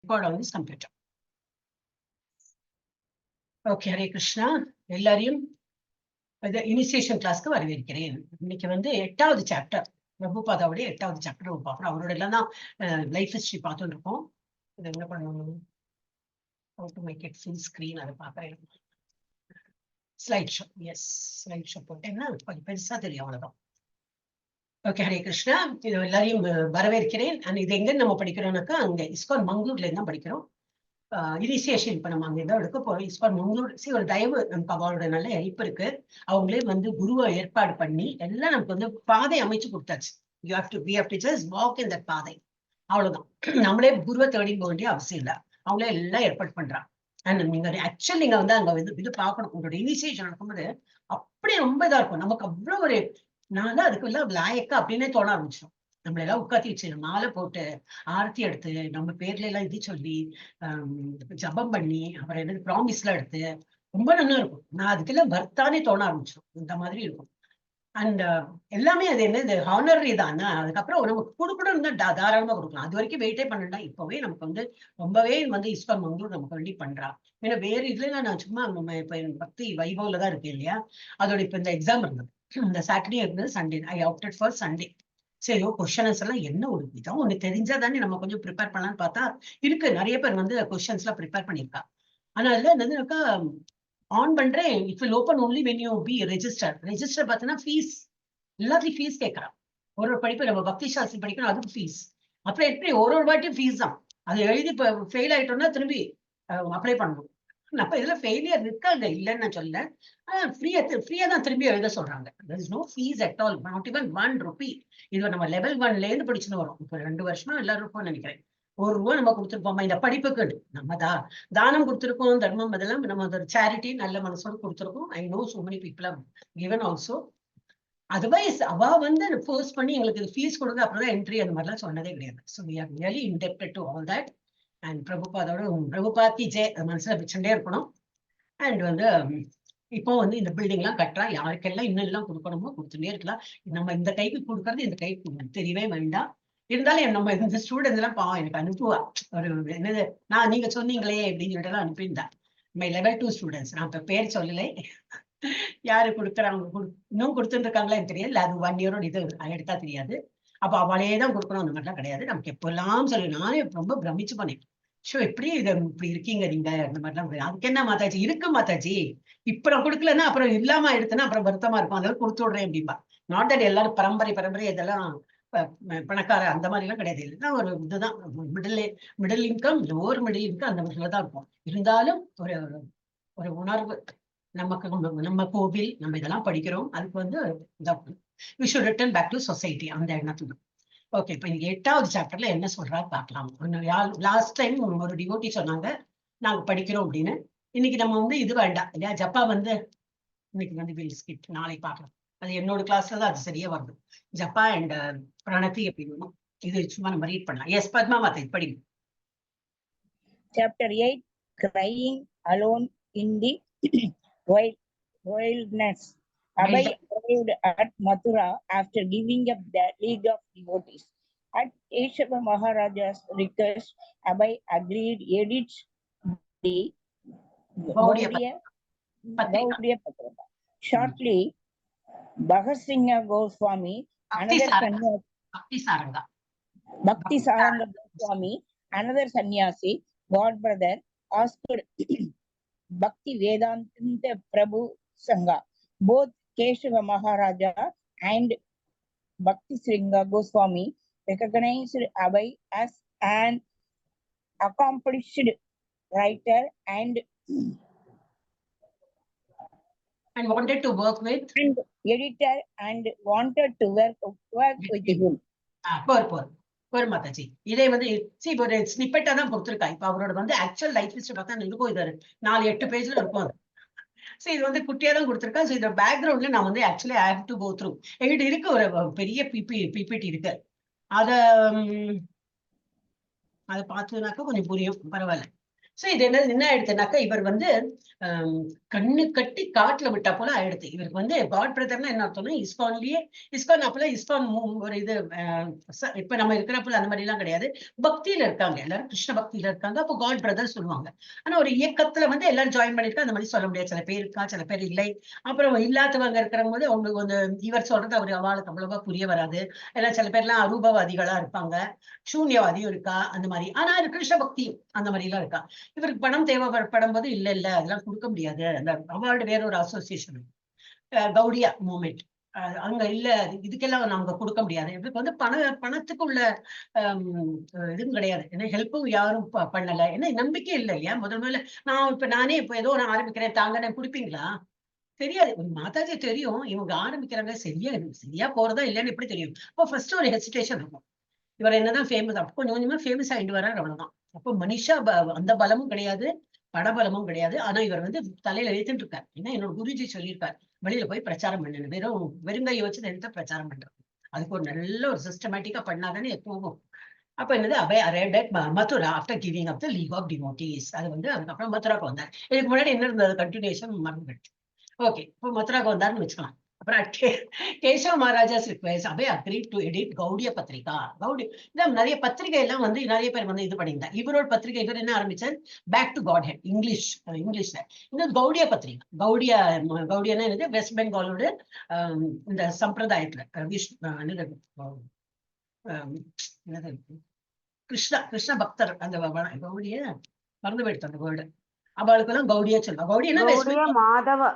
Record on this computer. Okay, Hare Krishna. எல்லாரையும் initiation கிளாஸ்க்கு வரவேற்கிறேன். இன்னைக்கு வந்து 8வது சாப்டர், பிரபுபாதாவுடைய 8வது சாப்டர் பார்க்குறோம். அவரோட எல்லாம் தான் லைஃப் ஹிஸ்டரி பார்த்துட்டு இருக்கோம். இது என்ன பண்ணணும், how to make it full screen, அதை பார்க்குறேன். Slide show, yes slide show போட்டேன்னா கொஞ்சம் பெருசா தெரியும், அவ்வளவுதான். ஓகே, ஹரே கிருஷ்ணா. இது எல்லாரையும் வரவேற்கிறேன். அண்ட் இது எங்க நம்ம படிக்கிறோம்னாக்கா, அங்க இஸ்கான் மங்களூர்ல இருந்து தான் படிக்கிறோம். இனிஷியேஷன் இப்ப நம்ம அங்க இருந்தா எடுக்க போறோம். இஸ்கான் மங்களூர் ஒரு தயவு, நமக்கு அவளோட நல்ல ஹெல்ப் இருக்கு. அவங்களே வந்து குருவை ஏற்பாடு பண்ணி எல்லாம் நமக்கு வந்து பாதை அமைச்சு கொடுத்தாச்சு. we have to just walk in that பாதை, அவ்வளவுதான். நம்மளே குருவை தேடி போக வேண்டிய அவசியம் இல்லை. அவங்களே எல்லாம் ஏற்பாடு பண்றாங்க. அண்ட் நீங்க ஆக்சுவலி நீங்க வந்து அங்க வந்து இது பார்க்கணும். உங்களோட இனிஷியேஷன் நடக்கும்போது அப்படியே ரொம்ப இதா இருக்கும். நமக்கு அவ்வளவு ஒரு நான் தான் அதுக்கு எல்லாம் லாயக்கா அப்படின்னே தோண ஆரம்பிச்சிடும். நம்மள எல்லாம் உட்காத்தி வச்சு மாலை போட்டு ஆரத்தி எடுத்து நம்ம பேர்ல எல்லாம் இது சொல்லி ஜபம் பண்ணி அப்புறம் என்னது ப்ராமிஸ் எல்லாம் எடுத்து ரொம்ப நல்லா இருக்கும். நான் அதுக்கெல்லாம் வர்த்தானே தோண ஆரம்பிச்சிடும். இந்த மாதிரி இருக்கும். அண்ட் எல்லாமே அது என்ன, இது ஹானரி தான். அதுக்கப்புறம் நமக்கு கொடுக்கணும் தாராளமா கொடுக்கலாம். அது வரைக்கும் வெயிட்டே பண்ணா இப்பவே நமக்கு வந்து ரொம்பவே வந்து இஸ்கான் மங்களூர் நமக்கு வேண்டி பண்றா. ஏன்னா வேற இதுல நான் சும்மா நம்ம இப்ப பக்தி வைபவ்ல தான் இருக்கேன் இல்லையா. அதோட இப்ப இந்த எக்ஸாம் இருந்தது, இந்த சாட்டர்டே இருந்தது, Sunday. I opted for Sunday. சரி, கொஸ்டின்ஸ் எல்லாம் என்ன ஒரு விதம் ஒண்ணு தெரிஞ்சா தானே நம்ம கொஞ்சம் ப்ரிப்பேர் பண்ணலாம்னு பார்த்தா இருக்கு. நிறைய பேர் வந்து கொஸ்டின்ஸ் எல்லாம் ப்ரிப்பேர் பண்ணிருக்கா. ஆனா அதுல என்னதுனாக்கா ஆன் பண்றேன், it will open only when you be register. Register பார்த்தீங்கன்னா ஃபீஸ், எல்லாத்தையும் ஃபீஸ் கேட்கறான். ஒரு படிப்பு நம்ம பக்தி சாஸ்திரி படிக்கணும், அதுக்கு ஃபீஸ். அப்புறம் எப்படி ஒரு வாட்டியும் ஃபீஸ் தான். அது எழுதி இப்ப ஃபெயில் ஆயிட்டோம்னா திரும்பி அப்ளை பண்ணணும். அப்ப இதுல ஃபெயிலியர் இருக்காங்க, இல்லைன்னு நான் சொல்ல. ஃப்ரீயா தான் திரும்பி எழுத சொல்றாங்க. there is no fees at all, not even 1 rupee. இது நம்ம லெவல் 1ல இருந்து படிச்சுன்னு வரோம். இப்ப 2 வருஷமா எல்லாரும் இருப்போம்னு நினைக்கிறேன். ₹1 நம்ம கொடுத்துருப்போமா இந்த படிப்புக்கு. நம்ம தானம் கொடுத்துருக்கோம், தர்மம் அதெல்லாம் நம்ம ஒரு சேரிட்டி நல்ல மனசோடு கொடுத்துருக்கோம். I know so many people have given also. Otherwise அவ வந்து ஃபோர்ஸ் பண்ணி எங்களுக்கு ஃபீஸ் கொடுங்க அப்புறம் என்ட்ரி அந்த மாதிரிலாம் சொன்னதே கிடையாது. So we are really indebted to all that. And பிரபுபாத்தி ஜெய் மனசுல வச்சுட்டே இருக்கணும். அண்ட் வந்து இப்போ வந்து இந்த பில்டிங் எல்லாம் கட்டுறா, யாருக்கெல்லாம் இன்னும் எல்லாம் கொடுக்கணுமோ கொடுத்துட்டே இருக்கலாம். நம்ம இந்த கைக்கு கொடுக்கறது இந்த கைக்கு தெரியவே வேண்டாம். இருந்தாலும் நம்ம இந்த ஸ்டூடெண்ட்ஸ் எல்லாம் பாவம் எனக்கு அனுப்புவா. ஒரு என்னது, நான் நீங்க சொன்னீங்களே அப்படின்னு சொல்லிட்டு எல்லாம் அனுப்பியிருந்தா. My level 2 students. நான் இப்ப பேர் சொல்லலை, யாரு கொடுக்குறாங்க, இன்னும் கொடுத்துட்டு இருக்காங்களா எனக்கு தெரியாது. அது 1 இயரோட இது எடுத்தா தெரியாது. அப்ப அவளே தான் கொடுக்கணும் அந்த மாதிரிலாம் கிடையாது. நமக்கு எப்பெல்லாம் சொல்லி நானே ரொம்ப பிரமிச்சு பண்ணேன். ஷோ எப்படி இதை இப்படி இருக்கீங்க நீங்க, அந்த மாதிரிலாம். அதுக்கு என்ன மாதாஜி இருக்கு மாதாஜி, இப்ப நான் கொடுக்கலன்னா அப்புறம் இல்லாம எடுத்தேன்னா அப்புறம் வருத்தமா இருக்கும், அதெல்லாம் கொடுத்து விடுறேன் அப்படின்பா. நாட் தட் எல்லாரும் பரம்பரை இதெல்லாம் பணக்கார அந்த மாதிரி எல்லாம் கிடையாது. இல்லைன்னா ஒரு இதுதான் middle income, lower middle income அந்த மாதிரில தான் இருக்கும். இருந்தாலும் ஒரு ஒரு உணர்வு நமக்கு, நம்ம கோவில் நம்ம இதெல்லாம் படிக்கிறோம், அதுக்கு வந்து we should return back to society அந்த எண்ணத்துல. ஓகே, இப்ப இங்க 8வது சாப்டர்ல என்ன சொல்றா பார்க்கலாம். லாஸ்ட் டைம் ஒரு டிவோட்டி சொன்னாங்க நாங்க படிக்கிறோம் அப்படின்னு. இன்னைக்கு நம்ம வந்து இது வேண்டாம் இல்லையா, ஜப்பா வந்து இன்னைக்கு வந்து வில் ஸ்கிப், நாளை பார்க்கலாம். அது என்னோட கிளாஸ்ல தான் அது சரியா வருது. ஜப்பா அண்ட் பிரணதி அப்படின்னு இது சும்மா நம்ம ரீட் பண்ணலாம். எஸ் பத்மா மாதா படிங்க. Chapter 8, Crying Alone in the Wilderness. Abhay arrived at Mathura after giving up the League of Devotees. At Keshava Maharaja's request, Abhay agreed edit the Gaudiya Patrika. Shortly, Bhagat Singh Goswami, Bhakti Saranga Goswami, another sannyasi, god brother, asked Bhakti Vedanta Prabhu Sangha. Both Keshava Maharaja and Bhakti Sringa Goswami recognized Abhay as an accomplished writer and wanted to work with and editor and wanted to work with him. போர் மாதாஜி இதே வந்து ஒரு ஸ்னிப்பெட்டா தான் கொடுத்துருக்கா. இப்ப அவரோட வந்து actual life history பார்த்தா இருக்கும், இது 4-8 பேஜ்ல இருக்கும் அது. சோ இது வந்து குட்டியா தான் கொடுத்துருக்கா. சோ இந்த பேக்ரவுண்ட்ல நான் வந்து actually I have to go through. என்கிட்ட இருக்கு ஒரு பெரிய பிபிடி இருக்கு, அதை பார்த்ததுனாக்கா கொஞ்சம் புரியும், பரவாயில்ல. சோ இது என்ன ஆயிடுச்சுனாக்கா இவர் வந்து கண்ணு கட்டி காட்டுல விட்டா போல ஆயிடுது. இவருக்கு வந்து காட் பிரதர்னா என்ன அர்த்தம்னா இஸ்கான்லயே இஸ்கான் அப்பெல்லாம் இஸ்கான் ஒரு இது இப்ப நம்ம இருக்கிறப்பல அந்த மாதிரி எல்லாம் கிடையாது. பக்தியில இருக்காங்க, எல்லாரும் கிருஷ்ண பக்தியில இருக்காங்க. அப்போ காட் பிரதர் சொல்லுவாங்க. ஆனா ஒரு இயக்கத்துல வந்து எல்லாரும் ஜாயின் பண்ணிருக்கா, அந்த மாதிரி சொல்ல முடியாது. சில பேர் இருக்கா, சில பேர் இல்லை. அப்புறம் இல்லாதவங்க இருக்கிற போது அவங்களுக்கு வந்து இவர் சொல்றது அவரு அவளுக்கு அவ்வளவா புரிய வராது. ஏன்னா சில பேர்லாம் அரூபவாதிகளா இருப்பாங்க, சூன்யவாதியும் இருக்கா, அந்த மாதிரி. ஆனா அது கிருஷ்ண பக்தி அந்த மாதிரி எல்லாம் இருக்கா. இவருக்கு பணம் தேவைப்படும் போது இல்ல அதெல்லாம் கொடுக்க முடியாது. அந்த அவார்டு வேற ஒரு அசோசியேஷன், கௌடியா மூமெண்ட், அங்க இல்ல, இதுக்கெல்லாம் நாங்க கொடுக்க முடியாது. இவருக்கு வந்து பணத்துக்கு உள்ள இதுவும் கிடையாது. ஏன்னா ஹெல்ப்பும் யாரும் பண்ணல. ஏன்னா நம்பிக்கை இல்லை இல்லையா. முதல்ல நானே இப்ப ஏதோ நான் ஆரம்பிக்கிறேன், தாங்க குடுப்பீங்களா? தெரியாது. மாதாஜி தெரியும் இவங்க ஆரம்பிக்கிறாங்க, சரியா போறதா இல்லைன்னு எப்படி தெரியும்? அப்போ ஃபர்ஸ்ட் ஒரு ஹெசிடேஷன் இருக்கும். இவர் என்னதான் ஃபேமஸ், அப்போ கொஞ்சம் கொஞ்சமா ஃபேமஸ் ஆயிட்டு வர்றாரு, அவ்வளவுதான். அப்போ மனிஷா அந்த பலமும் கிடையாது, படபலமும் கிடையாது. ஆனா இவர் வந்து தலையில ஏத்துட்டு இருக்காரு. ஏன்னா என்னோட குருஜி சொல்லியிருக்காரு, வெளியில போய் பிரச்சாரம் பண்ணணும், வெறுங்கையை வச்சு எடுத்து பிரச்சாரம் பண்றது. அதுக்கு ஒரு நல்ல ஒரு சிஸ்டமேட்டிக்கா பண்ணாதானே போகும். அப்ப என்னது Abhay arrived at Mathura after giving up the league of devotees. அது வந்து அதுக்கப்புறம் மதுராக்கு வந்தார். இதுக்கு முன்னாடி என்ன இருந்தது கண்டினியூஷன் மறந்துடுச்சு. ஓகே, இப்போ மதுராக்கு வந்தாருன்னு வச்சுக்கலாம். அப்புறம் Keshava Maharaja's request Abhay agreed to edit Gaudiya Patrika. நிறைய பத்திரிகை எல்லாம் வந்து நிறைய பேர் வந்து இது பண்ணியிருந்தார். இவரோட பத்திரிகை இவர் என்ன ஆரம்பிச்சார், பேக் டு காட் ஹெட், இங்கிலீஷ்ல. இந்த கௌடிய பத்திரிகை, கௌடியன்னா என்னது, வெஸ்ட் பெங்காலோட இந்த சம்பிரதாயத்துல என்னது கிருஷ்ண பக்தர், அந்த கௌடிய மறந்து போயிடுத்து அந்த வேர்டு. அவளுக்கு எல்லாம் கௌடியா சொல்லுவா. கௌடியன்னா வெஸ்ட் பெங்கால்.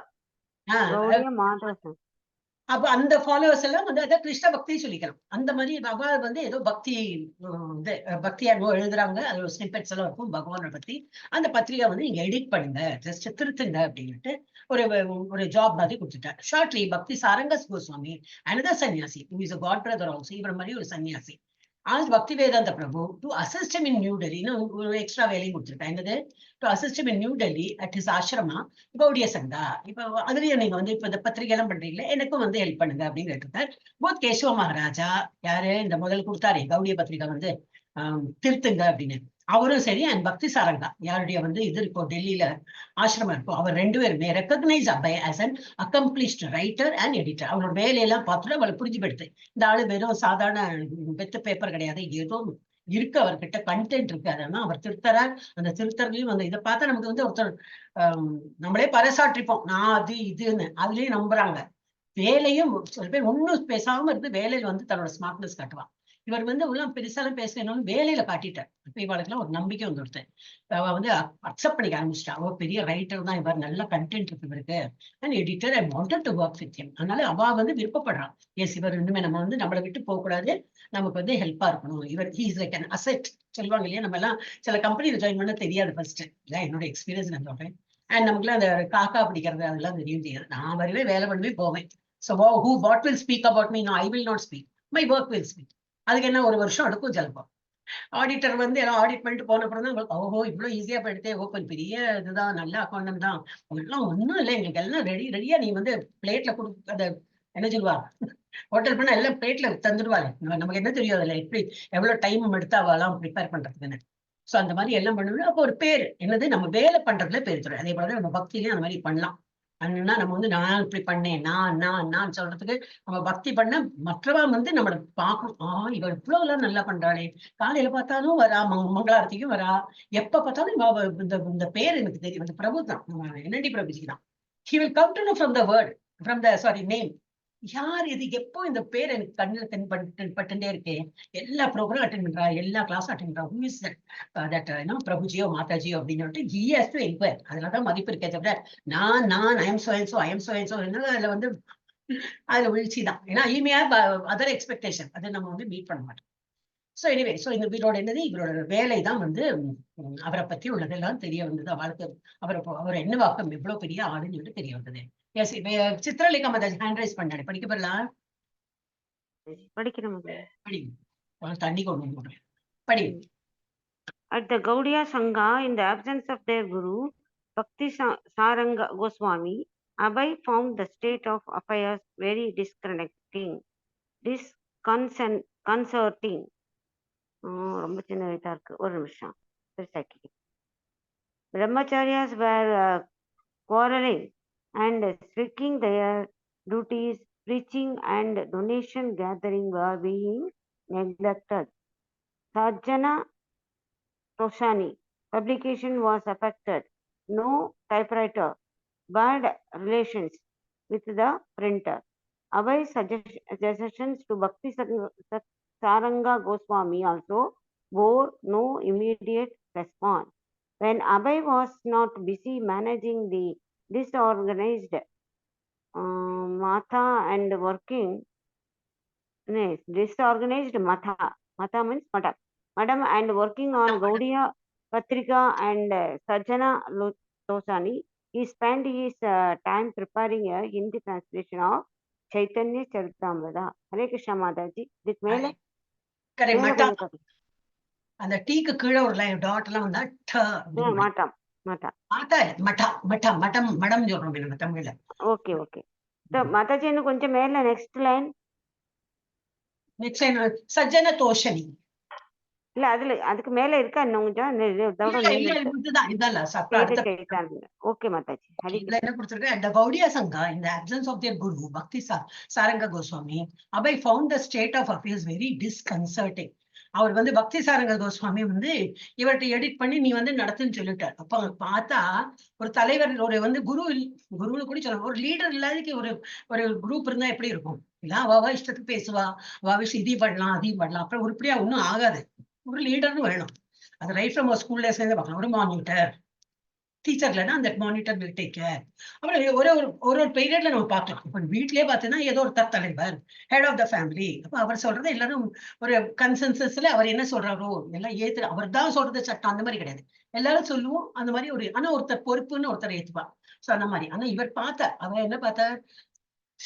அப்ப அந்த ஃபாலோவர்ஸ் எல்லாம் வந்து அதான் கிருஷ்ண பக்தி சொல்லிக்கலாம். அந்த மாதிரி அவ வந்து ஏதோ பக்தி இது பக்தியா எழுதுறாங்க. அது ஒரு ஸ்னிப்பெட்ஸ் எல்லாம் இருக்கும் பகவானை பத்தி. அந்த பத்திரிகை வந்து நீங்க எடிட் பண்ணுங்க, ஜஸ்ட் திருத்துங்க அப்படின்ட்டு ஒரு ஒரு ஜாப் மாதிரி கொடுத்துட்டார். ஷார்ட்லி பக்தி சாரங்கஸ் கோஸ்வாமி அனதர் சன்னியாசி who is a god brother also, இவர் மாதிரி ஒரு சன்னியாசி, asked Bhaktivedanta Prabhu to assist him in New Delhi. ஒரு எக்ஸ்ட்ரா வேலையும் கொடுத்துருக்காங்க. என்னது, to assist him in New Delhi at his Ashrama Gaudiya சங்கா. இப்ப அதுலயும் நீங்க வந்து இப்ப இந்த பத்திரிகை எல்லாம் பண்றீங்களா, எனக்கும் வந்து ஹெல்ப் பண்ணுங்க அப்படின்னு கேட்டிருக்கார். போத் கேசவ மகாராஜா, யாரு இந்த முதல் கொடுத்தாரு கௌடிய பத்திரிகை வந்து திருத்துங்க அப்படின்னு, அவரும் சரி, அண்ட் பக்தி சாரங்கா யாருடைய வந்து இது இப்போ டெல்லியில ஆசிரமம் இருக்கும், அவர் ரெண்டு பேருமே recognise Abhay as an accomplished writer and editor. அவரோட வேலையெல்லாம் பார்த்துட்டு அவளுக்கு புரிஞ்சு போயிடுது, இந்த ஆளு வெறும் சாதாரண வெத்து பேப்பர் கிடையாது, ஏதோ இருக்கு அவர்கிட்ட கண்டென்ட் இருக்கு. அதெல்லாம் அவர் திருத்தரார். அந்த திருத்தரையும் அந்த இதை பார்த்தா நமக்கு வந்து ஒருத்தர் நம்மளே பறைசாற்றிப்போம், நான் அது இதுன்னு அதுலயும் நம்புறாங்க. வேலையும் சில பேர் ஒன்னும் பேசாம இருந்து வேலையில வந்து தன்னோட ஸ்மார்ட்னஸ் காட்டுவான். இவர் வந்து உள்ள பெருசாலும் பேசணும் வேலையில காட்டிட்டார். இப்ப இவளுக்குலாம் ஒரு நம்பிக்கை வந்துடுது. அவ வந்து அக்செப்ட் பண்ணிக்க ஆரம்பிச்சிட்டா, அவ பெரிய ரைட்டர் தான், இவர் நல்ல கண்டென்ட் இருக்கு இவருக்கு, and editor, I wanted to work with him. அதனால அவ வந்து விருப்பப்படுறான், எஸ் இவர் இன்னுமே நம்ம வந்து நம்மளை விட்டு போக கூடாது, நமக்கு வந்து ஹெல்ப்பா இருக்கணும், இவர் he is like an asset சொல்லுவாங்க இல்லையா. நம்ம எல்லாம் சில கம்பெனியில ஜாயின் பண்ண தெரியாது ஃபர்ஸ்ட், இதான் என்னோட எக்ஸ்பீரியன்ஸ் நான் சொல்றேன். அண்ட் நமக்குலாம் அந்த காக்கா பிடிக்கிறது அதெல்லாம் தெரியும் தெரியாது. நான் வருவேன், வேலை பண்ணுவேன், போவேன். So what will speak about me? No, I will not speak. My work will speak. அதுக்கு என்ன ஒரு வருஷம் எடுக்கும் ஜல்பம். ஆடிட்டர் வந்து எல்லாம் ஆடிட் பண்ணிட்டு போன அப்புறம் தான் உங்களுக்கு ஓஹோ இவ்வளவு ஈஸியா போயிடுதே, ஓப்பன் பெரிய இதுதான், நல்ல அக்கௌண்ட் தான், எல்லாம் ஒண்ணும் இல்லை, எங்களுக்கு எல்லாம் ரெடியா நீ வந்து பிளேட்ல அதை என்ன சொல்லுவா, ஹோட்டல் பண்ண எல்லாம் பிளேட்ல தந்துடுவாங்க, நமக்கு என்ன தெரியும் அதுல எப்படி எவ்வளவு டைம் எடுத்து அவெல்லாம் ப்ரிப்பேர் பண்றதுக்குன்னு. சோ அந்த மாதிரி எல்லாம் பண்ணுவோம். அப்போ ஒரு பேர் என்னது, நம்ம வேலை பண்றதுல பேர் தரும். அதே போலதான் நம்ம பக்தியிலயும் அந்த மாதிரி பண்ணலாம். அண்ணா நம்ம வந்து நான் இப்படி பண்ணேன், நான் சொல்றதுக்கு நம்ம பக்தி பண்ண மற்றவா வந்து நம்மள பார்க்கணும், இவள் இவ்வளவு எல்லாம் நல்லா பண்றாளே, காலையில பார்த்தாலும் வரா, மங்களாரத்திக்கும் வரா, எப்ப பார்த்தாலும் இந்த பேர் எனக்கு தெரியும், இந்த பிரபு தான், என்னடி பிரபுஜி தான். He will come to know from the word, from the name. யார் இது, எப்போ இந்த பேர் எனக்கு கண்ணுல பட்டுட்டே இருக்கேன். எல்லா ப்ரோக்ராம் அட்டென்ட் பண்றா, எல்லா கிளாஸ் அட்டென்ட் பண்றா, who is that பிரபுஜியோ மாதாஜியோ அப்படின்னு சொல்லிட்டு he has to inquire. அதுலதான் மதிப்பு இருக்கே தவிர நான் ஐ எம் சோ அதுல வந்து அதுல வீழ்ச்சிதான். ஏன்னா இனிமையா அதர் எக்ஸ்பெக்டேஷன் அதை நம்ம வந்து மீட் பண்ண மாட்டோம். சோ எனிவே, சோ இந்த இவரோட என்னது, இவரோட வேலை தான் வந்து அவரை பத்தி உள்ளதெல்லாம் தெரிய வந்தது. அவளுக்கு அவர் என்ன வாக்கம் எவ்வளவு பெரிய ஆளுன்னு சொல்லிட்டு தெரிய வந்தது. Yes, Chitralekha Mataji hand raise பண்ணாரு, படிக்க போறலாம், படிக்கிறோம். தண்ணி கொண்டு வந்து படி. At the Gaudiya Sangha, in the absence of their guru, Bhakti Saranga Goswami, Abhay found the state of affairs very disconcerting. ரொம்ப சின்ன எழுத்தா இருக்கு, ஒரு நிமிஷம் பெருசாக்கி. Brahmacharyas were quarreling and shirking their duties. Preaching and donation gathering were being neglected. Sajjana Toshani publication was affected. No typewriter. Bad relations with the printer. Abhay suggestions to Bhakti Saranga Goswami also bore no immediate response. When Abhay was not busy managing the disorganized Matha and working, disorganized Matha means Madam and working on Gaudiya Patrika and Sajjana Tosani, he spent his time preparing a Hindi translation of Chaitanya Charitamrita. Hare Krishna Mataji. இதுக்கு மேல correct. மேல மட்டா கொஞ்சம் காட்டு. அந்த டீக்கு கீழே ஒரு line dot எல்லாம் வந்தா மாட்டா மாட்டா மட்டா மட்டா மட்டம் மடம் சொல்றோம் நம்ம தமிழ்ல. Okay okay. மாதாஜி இன்னும் கொஞ்சம் மேல next line. Next line Sajjana Toshani. இல்ல அதுல அதுக்கு மேல இருக்கா இன்னும் கொஞ்சம் ஓகே மாதாஜி. என்ன கொடுத்திருக்கேன்? The Gaudiya Sangha, in the absence of their guru Bhakti Saranga Goswami, Abhay found the state of affairs very disconcerting. அவர் வந்து பக்தி சாரங்க கோஸ்வாமி வந்து இவர்கிட்ட எடிட் பண்ணி நீ வந்து நடத்துன்னு சொல்லிட்டார். அப்ப பார்த்தா ஒரு தலைவர் ஒரு வந்து குருன்னு கூட சொல்ல ஒரு லீடர் இல்லாதக்கு ஒரு குரூப் இருந்தா எப்படி இருக்கும்? இல்ல அவ இஷ்டத்துக்கு பேசுவா, அவ விஷயம் இதையும் பண்ணலாம் அதையும் பண்ணலாம். அப்புறம் உருப்படியா ஒன்னும் ஆகாது. ஒரு லீடர்னு வேணும். அது ரைட் ஃப்ரம் ஒரு ஸ்கூல்ல சேர்ந்து பார்க்கலாம். ஒரு மானிட்டர் டீச்சர் இல்லைன்னா அந்த மானிட்டர் வில் டேக் கேர். அப்புறம் ஒரு பீரியட்ல நம்ம பார்க்கலாம். இப்போ வீட்லயே பார்த்தீங்கன்னா ஏதோ ஒரு தலைவர், ஹெட் ஆஃப் த ஃபேமிலி. அப்ப அவர் சொல்றது எல்லாரும் ஒரு கன்சென்சஸ்ல அவர் என்ன சொல்றாரோ எல்லாம் ஏத்து அவர் தான் சொல்றது சட்டம் அந்த மாதிரி கிடையாது. எல்லாரும் சொல்லுவோம் அந்த மாதிரி ஒரு ஆனா ஒருத்தர் பொறுப்புன்னு ஒருத்தர் ஏத்துப்பா. சோ அந்த மாதிரி. ஆனா இவர் அவர் என்ன பார்த்தார்?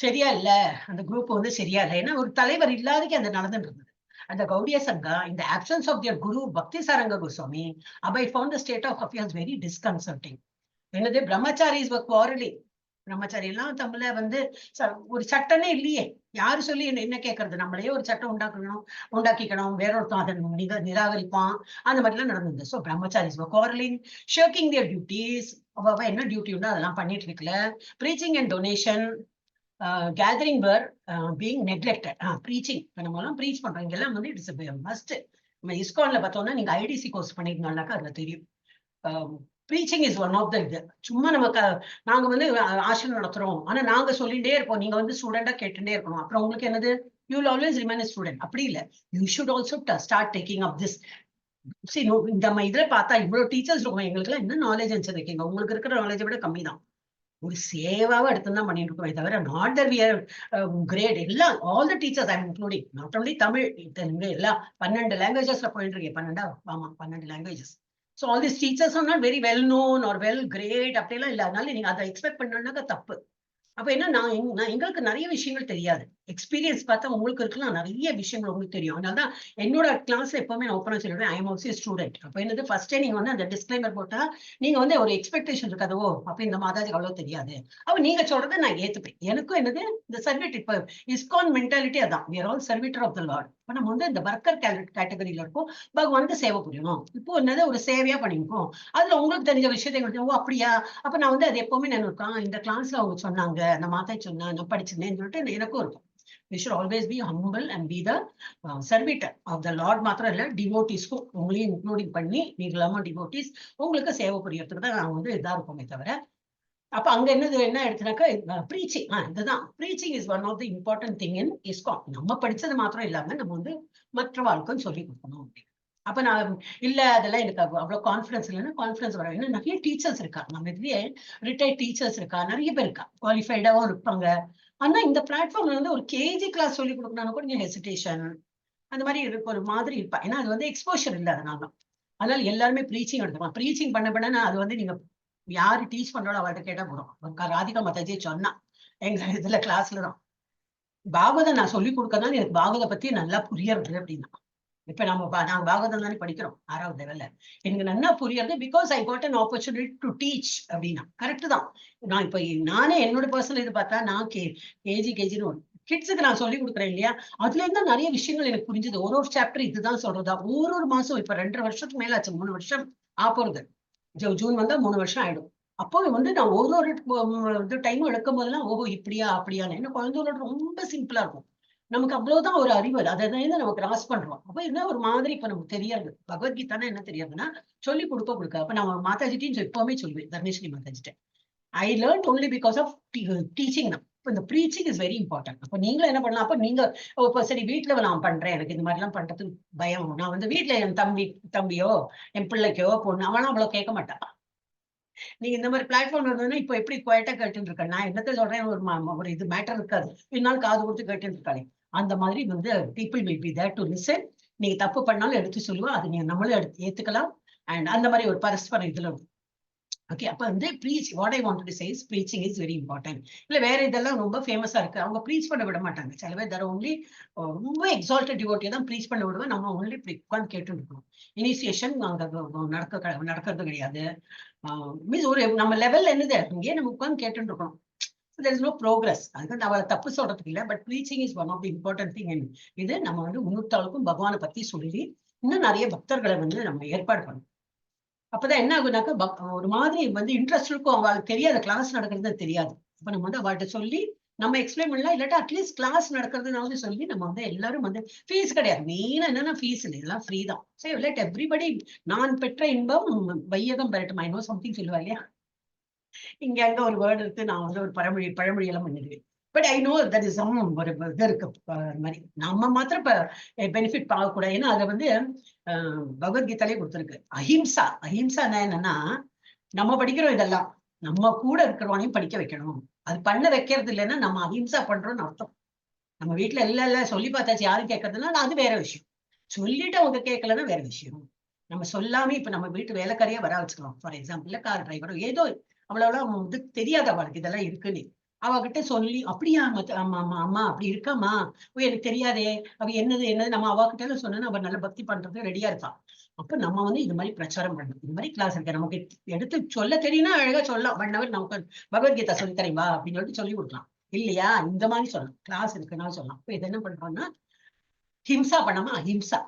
சரியா இல்ல, அந்த குரூப் வந்து சரியா இல்லை. ஏன்னா ஒரு தலைவர் இல்லாதக்கு அந்த நடந்துட்டு இருந்தது. And the Gaudiya Sangha, in the absence of their guru Bhakti Saranga Goswami, Abhay found the state of affairs very disconcerting. என்னது பிரம்மச்சாரிஸ் were quarreling. பிரம்மச்சாரி எல்லாம் தமிழ்ல வந்து ஒரு சட்டமே இல்லையே. யாரு சொல்லி என்ன கேட்கறது? நம்மளே ஒரு சட்டம் உண்டாக்கிக்கணும். வேறொருத்தம் அதை நிராகரிப்பான். அந்த மாதிரி எல்லாம் நடந்தது. So பிரம்மச்சாரிஸ் were quarreling, shirking their duties. அவ என்ன டியூட்டி உண்டோ அதெல்லாம் பண்ணிட்டு இருக்கல. Preaching and donation gathering were being neglected. Preaching நம்ம எல்லாம் ப்ரீச் பண்றோம். இங்கெல்லாம் வந்து இட்ஸ் மஸ்ட். நம்ம இஸ்கான்ல பார்த்தோம்னா நீங்க ஐடிசி கோர்ஸ் பண்ணிருந்தாக்கா அதுல தெரியும். Preaching is one of the இது. சும்மா நாங்க வந்து ஆசிரியர் நடத்துறோம், ஆனா நாங்க சொல்லிட்டே இருப்போம், நீங்க வந்து ஸ்டூடெண்டா கேட்டுட்டே இருக்கணும். அப்புறம் உங்களுக்கு என்னது? You will always remain a student. அப்படி இல்ல, you should also start taking up this. இந்த இதுல பார்த்தா இவ்வளவு டீச்சர்ஸ் இருக்கும். எங்களுக்கு எல்லாம் என்ன நாலேஜ் வச்சிருக்கீங்க? உங்களுக்கு இருக்கிற நாலேஜை விட கம்மி தான். ஒரு சேவாவை எடுத்துதான் பண்ணிட்டு இருக்கோமே தவிர not that we are great. எல்லாம் all the teachers I am including, not only Tamil, எல்லாம் 12 லாங்குவேஜஸ்ல போயிட்டு இருக்கேன். 12 languages. So all this teachers are not very well known or well great அப்படிலாம் இல்லை. அதனால நீங்க அதை எக்ஸ்பெக்ட் பண்ணாக்கா தப்பு. அப்ப என்ன எங்களுக்கு நிறைய விஷயங்கள் தெரியாது. எக்ஸ்பீரியன்ஸ் பார்த்தா உங்களுக்கு இருக்கலாம் நிறைய விஷயங்கள் உங்களுக்கு தெரியும். அதனாலதான் என்னோட கிளாஸ்ல எப்பவுமே நான் ஓப்பனா சொல்லிடுவேன், ஐ எம் ஆல்சோ ஸ்டூடெண்ட். அப்ப என்னது ஃபர்ஸ்டே நீங்க வந்து அந்த டிஸ்க்ளைமர் போட்டா நீங்க வந்து ஒரு எக்ஸ்பெக்டேஷன் இருக்காது. ஓ அப்ப இந்த மாதாஜிக்கு அவ்வளவு தெரியாது. அப்ப நீங்க சொல்றதை நான் ஏத்துப்பேன். எனக்கும் என்னது இந்த சர்வீட், இப்ப இஸ்கான் மென்டாலிட்டி அதான், we are all servitor of the Lord. இப்ப நம்ம வந்து இந்த ஒர்க்கர் கேட்டகரியில இருக்கோம். பகவானுக்கு சேவை புரியணும். இப்போ என்னது ஒரு சேவையா பண்ணிருக்கோம். அதுல உங்களுக்கு தெரிஞ்ச விஷயத்தை ஓ அப்படியா, அப்ப நான் வந்து அது எப்பவுமே நினைப்பேன், இந்த கிளாஸ்ல அவங்க சொன்னாங்க, நான் மாதா சொன்னேன், நான் படிச்சிருந்தேன்னு சொல்லிட்டு எனக்கும் இருக்கும். We should always be humble and be the servitor of the Lord. மாத்திரம் இல்ல, டிவோட்டிஸ்க்கும் உங்களையும் இன்க்ளூடிங் பண்ணி நீங்களாம டிவோட்டிஸ் உங்களுக்கு சேவை புரியறதுக்கு தான் நான் வந்து இதா இருப்போமே தவிர. அப்ப அங்க என்ன எடுத்துனாக்கா ப்ரீச்சிங். இதுதான் preaching is one of the important thing in ISKCON. நம்ம படிச்சது மாத்திரம் இல்லாம நம்ம வந்து மற்ற வாழ்க்கைன்னு சொல்லி கொடுக்கணும் அப்படின்னு. அப்ப நான் இல்ல அதெல்லாம் எனக்கு அவ்வளவு கான்ஃபிடன்ஸ் இல்லைன்னா கான்ஃபிடன்ஸ் வர. இன்னும் நிறைய டீச்சர்ஸ் இருக்கா, நம்ம இதுலயே ரிட்டையர்ட் டீச்சர்ஸ் இருக்கா, நிறைய பேர் இருக்கா, குவாலிஃபைடாவும் இருப்பாங்க. ஆனா இந்த பிளாட்ஃபார்ம்ல வந்து ஒரு கேஜி கிளாஸ் சொல்லி கொடுக்கணும் கூட ஹெசிடேஷன் அந்த மாதிரி ஒரு மாதிரி இருப்பா. ஏன்னா அது வந்து எக்ஸ்போஷர் இல்லை. அதனால எல்லாருமே ப்ரீச்சிங் எடுத்துக்கலாம். ப்ரீச்சிங் பண்ண அது வந்து நீங்க யாரு டீச் பண்றோம் அவள்கிட்ட கேட்டா போறோம். ராதிகா மாதாஜி சொன்னா எங்க இதுல கிளாஸ்ல தான், பாகவதம் நான் சொல்லி கொடுக்கறதுனால எனக்கு பாகவத பத்தி நல்லா புரியறது அப்படின்னா. இப்ப நாங்க பாகவதம் தானே படிக்கிறோம் 6வது லெவல்ல. எனக்கு நல்லா புரியுறது because I got an opportunity to teach அப்படின்னா. கரெக்ட் தான். நான் இப்ப நானே என்னோட பர்சனல் இது பார்த்தா நான் கேஜின்னு கிட்ஸுக்கு நான் சொல்லி கொடுக்குறேன் இல்லையா, அதுல இருந்தா நிறைய விஷயங்கள் எனக்கு புரிஞ்சது. ஒரு சாப்டர் இதுதான் சொல்றதா. ஒரு மாசம் இப்ப 2.5 வருஷத்துக்கு மேல ஆச்சு, 3 வருஷம் ஆப்போறது. ஜூன் வந்தா 3 வருஷம் ஆயிடும். அப்போ வந்து நான் ஒரு இது டைமும் எடுக்கும் போதெல்லாம் ஓஹோ இப்படியா அப்படியான்னு. ஏன்னா குழந்தைகளோட ரொம்ப சிம்பிளா இருக்கும். நமக்கு அவ்வளவுதான் ஒரு அறிவு. அதை நம்ம கிராஸ் பண்றோம். அப்ப என்ன ஒரு மாதிரி இப்ப நமக்கு தெரியாது. பகவத்கீதானா என்ன தெரியாதுன்னா சொல்லி கொடுக்க அப்ப நான் மாதாஜிட்டின்னு எப்பவுமே சொல்லுவேன், தர்மேஸ்வரி மாதாஜிட்ட. I learn only because of teaching தான். இந்த ப்ரீச்சிங் இஸ் வெரி இம்பார்ட்டன்ட். அப்ப நீங்களும் என்ன பண்ணலாம், அப்ப நீங்க இப்ப சரி வீட்டுல நான் பண்றேன், எனக்கு இந்த மாதிரி எல்லாம் பண்றதுக்கு பயம், நான் வந்து வீட்டுல என் தம்பியோ என் பிள்ளைக்கோ பொண்ணு அவனும் அவ்வளவு கேட்க மாட்டான். நீங்க இந்த மாதிரி பிளாட்ஃபார்ம் இருந்ததுன்னா இப்ப எப்படி குவாய்ட்டா கேட்டுட்டு இருக்கேன், நான் என்னத்த சொல்றேன், ஒரு இது மேட்டர் இருக்காது, பின்னால் காது கொடுத்து கேட்டுட்டு இருக்காளே. அந்த மாதிரி வந்து people will be there to listen. நீங்க தப்பு பண்ணாலும் எடுத்து சொல்லுவா, அது நீங்க நம்மளும் எடுத்து ஏத்துக்கலாம். அண்ட் அந்த மாதிரி ஒரு பரஸ்பரம் இதுல ஓகே. அப்ப வந்து preach what I want to say is preaching is very important. இல்ல வேற இதெல்லாம் ரொம்ப ஃபேமஸா இருக்கு, அவங்க ப்ரீச் பண்ண விட மாட்டாங்க. சில பேர் தர ஒன்லி ரொம்ப எக்ஸால்டட் டிவோட்டியை தான் ப்ரீச் பண்ண விடுவேன். நம்ம ஒன்லி உட்காந்து கேட்டு இருக்கணும். இனிஷியேஷன் அங்க நடக்கிறது கிடையாது. மீன்ஸ் ஒரு நம்ம லெவல் என்னது அங்கேயே நம்ம உட்காந்து கேட்டு இருக்கணும். there is no progress. அதுக்கு அவளை தப்பு சொல்றதுக்கு இல்லை, but preaching is one of the important thing. இது நம்ம வந்து முன்னூத்தாளுக்கும் பகவானை பத்தி சொல்லி இன்னும் நிறைய பக்தர்களை வந்து நம்ம ஏற்பாடு பண்ணணும். அப்பதான் என்ன ஆகுனாக்கா ஒரு மாதிரி வந்து இன்ட்ரெஸ்ட் இருக்கும், அவளுக்கு தெரியாது கிளாஸ் நடக்கிறது தெரியாது. அப்ப நம்ம வந்து அவள்கிட்ட சொல்லி நம்ம எக்ஸ்பிளைன் பண்ணலாம். இல்லாட்டா அட்லீஸ்ட் கிளாஸ் நடக்கிறதுனால சொல்லி நம்ம வந்து எல்லாரும் வந்து ஃபீஸ் கிடையாது. மெயினா என்னன்னா ஃபீஸ் இல்லை, எல்லாம் ஃப்ரீ தான். சரி லெட் எவ்ரிபடி. நான் பெற்ற இன்பம் வையகம் பெறட்டும், ஐ நோ சம்திங் சொல்லுவா இல்லையா, இங்க அங்க ஒரு வேர்டு இருக்கு. நான் வந்து ஒரு பழமொழி எல்லாம் பண்ணிடுவேன். But I know that is some ஒரு இது இருக்கு மாதிரி. நம்ம மாத்திரம் இப்ப பெனிஃபிட் பார்க்கக்கூடாது. ஏன்னா அதை வந்து பகவத்கீதாலே கொடுத்துருக்கு அஹிம்சா. அஹிம்சா என்னன்னா நம்ம படிக்கிறோம் இதெல்லாம், நம்ம கூட இருக்கிறவனையும் படிக்க வைக்கணும். அது பண்ண வைக்கிறது இல்லைன்னா நம்ம அஹிம்சா பண்றோம்னு அர்த்தம். நம்ம வீட்டுல இல்ல சொல்லி பார்த்தாச்சு யாரும் கேட்கறதுன்னா அது வேற விஷயம். சொல்லிட்டு அவங்க கேட்கலன்னா வேற விஷயம். நம்ம சொல்லாம இப்ப நம்ம வீட்டு வேலைக்காரியா வர வச்சுக்கலாம். ஃபார் எக்ஸாம்பிள் கார் டிரைவரோ ஏதோ அவ்வளவுலாம் வந்து தெரியாத அவளுக்கு இதெல்லாம் இருக்குன்னு அவகிட்ட சொல்லி அப்படியா அம்மா அப்படி இருக்காமா, எனக்கு தெரியாதே, அவ என்னது நம்ம அவகிட்ட சொன்னா அவ நல்ல பக்தி பண்றது ரெடியா இருப்பான். அப்ப நம்ம வந்து இது மாதிரி பிரச்சாரம் பண்ணணும். இந்த மாதிரி கிளாஸ் இருக்க நமக்கு எடுத்து சொல்ல தெரியும்னா அழகா சொல்லலாம். 1 hour நமக்கு பகவத்கீதா சொல்லி தரீங்களா அப்படின்னு சொல்லிட்டு சொல்லி கொடுக்கலாம். இல்லையா இந்த மாதிரி சொல்லலாம், கிளாஸ் இருக்குன்னா சொல்லலாம். இப்ப இது என்ன பண்றோம்னா ஹிம்சா பண்ணாம அஹிம்சா.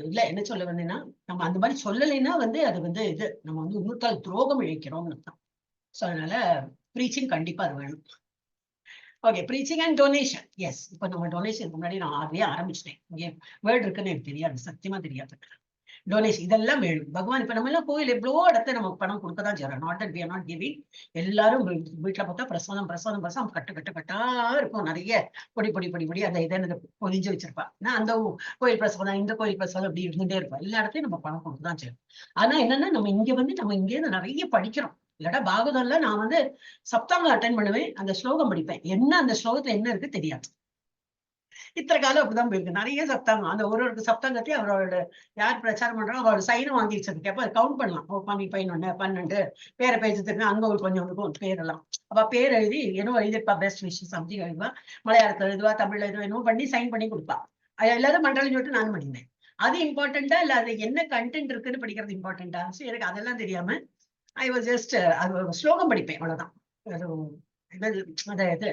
இல்ல என்ன சொல்ல வந்தேன்னா நம்ம அந்த மாதிரி சொல்லலைன்னா வந்து அது வந்து இது நம்ம வந்து இன்னொருத்தால் துரோகம் இழைக்கிறோம்னு அர்த்தம். சோ அதனால ப்ரீச்சிங் கண்டிப்பா அது வேணும். Okay, preaching and donation. Yes, இப்ப நம்ம டொனேஷன் முன்னாடி நான் அதையே ஆரம்பிச்சிட்டேன். இங்கே வேர்டு இருக்குன்னு எனக்கு தெரியாது, சத்தியமா தெரியாது. டொனேஷன் இதெல்லாம் வேணும். பகவான் இப்ப நம்ம எல்லாம் கோயில் எவ்வளவோ இடத்த நம்ம பணம் கொடுக்கதான் செய்யறோம். Not that we are not giving. எல்லாரும் வீட்டுல பார்த்தா பிரசாதம் கட்டா இருக்கும். நிறைய பொடி அந்த இதை பொதிஞ்சு வச்சிருப்பா. நான் அந்த கோயில் பிரசாதம் இந்த கோயில் பிரசாதம் அப்படி இருந்துட்டே இருப்போம். எல்லா இடத்தையும் நம்ம பணம் கொடுக்கதான் செய்யறோம். ஆனா என்னன்னா நம்ம இங்கே நிறைய படிக்கிறோம். இல்லாட்டா பாகவதம்ல நான் வந்து சப்தாங்கம் அட்டென்ட் பண்ணுவேன், அந்த ஸ்லோகம் படிப்பேன். என்ன அந்த ஸ்லோகத்துல என்ன இருக்கு தெரியாது. இத்தனை காலம் அப்படிதான் போயிருக்கு. நிறைய சப்தாங்கம், அந்த ஒரு சப்தாங்கத்தையும் அவரோட யார் பிரச்சாரம் பண்றோம் அவரோட சைனும் வாங்கி வச்சிருக்கு. அப்ப கவுண்ட் பண்ணலாம். 11, 12 பேரை பேசுறதுக்கு அங்க ஒரு கொஞ்சம் இருக்கும் பேரெல்லாம். அப்ப பேர் எழுதி என்னவோ எழுதிருப்பா, பெஸ்ட் விஷயம் சம்திங் எழுதுவா, மலையாளத்துல எழுதுவா, தமிழ்ல எழுதுவா, என்னவோ பண்ணி சைன் பண்ணி கொடுப்பா. அது எல்லாரும் பண்றாங்கன்னு சொல்லிட்டு நானும் பண்ணியிருந்தேன். அது இம்பார்ட்டன்டா இல்ல அது என்ன கண்டென்ட் இருக்குன்னு படிக்கிறது இம்பார்ட்டன்டா? எனக்கு அதெல்லாம் தெரியாம ஐ வாஸ் ஜஸ்ட் அது ஸ்லோகம் படிப்பேன், அவ்வளவுதான். அது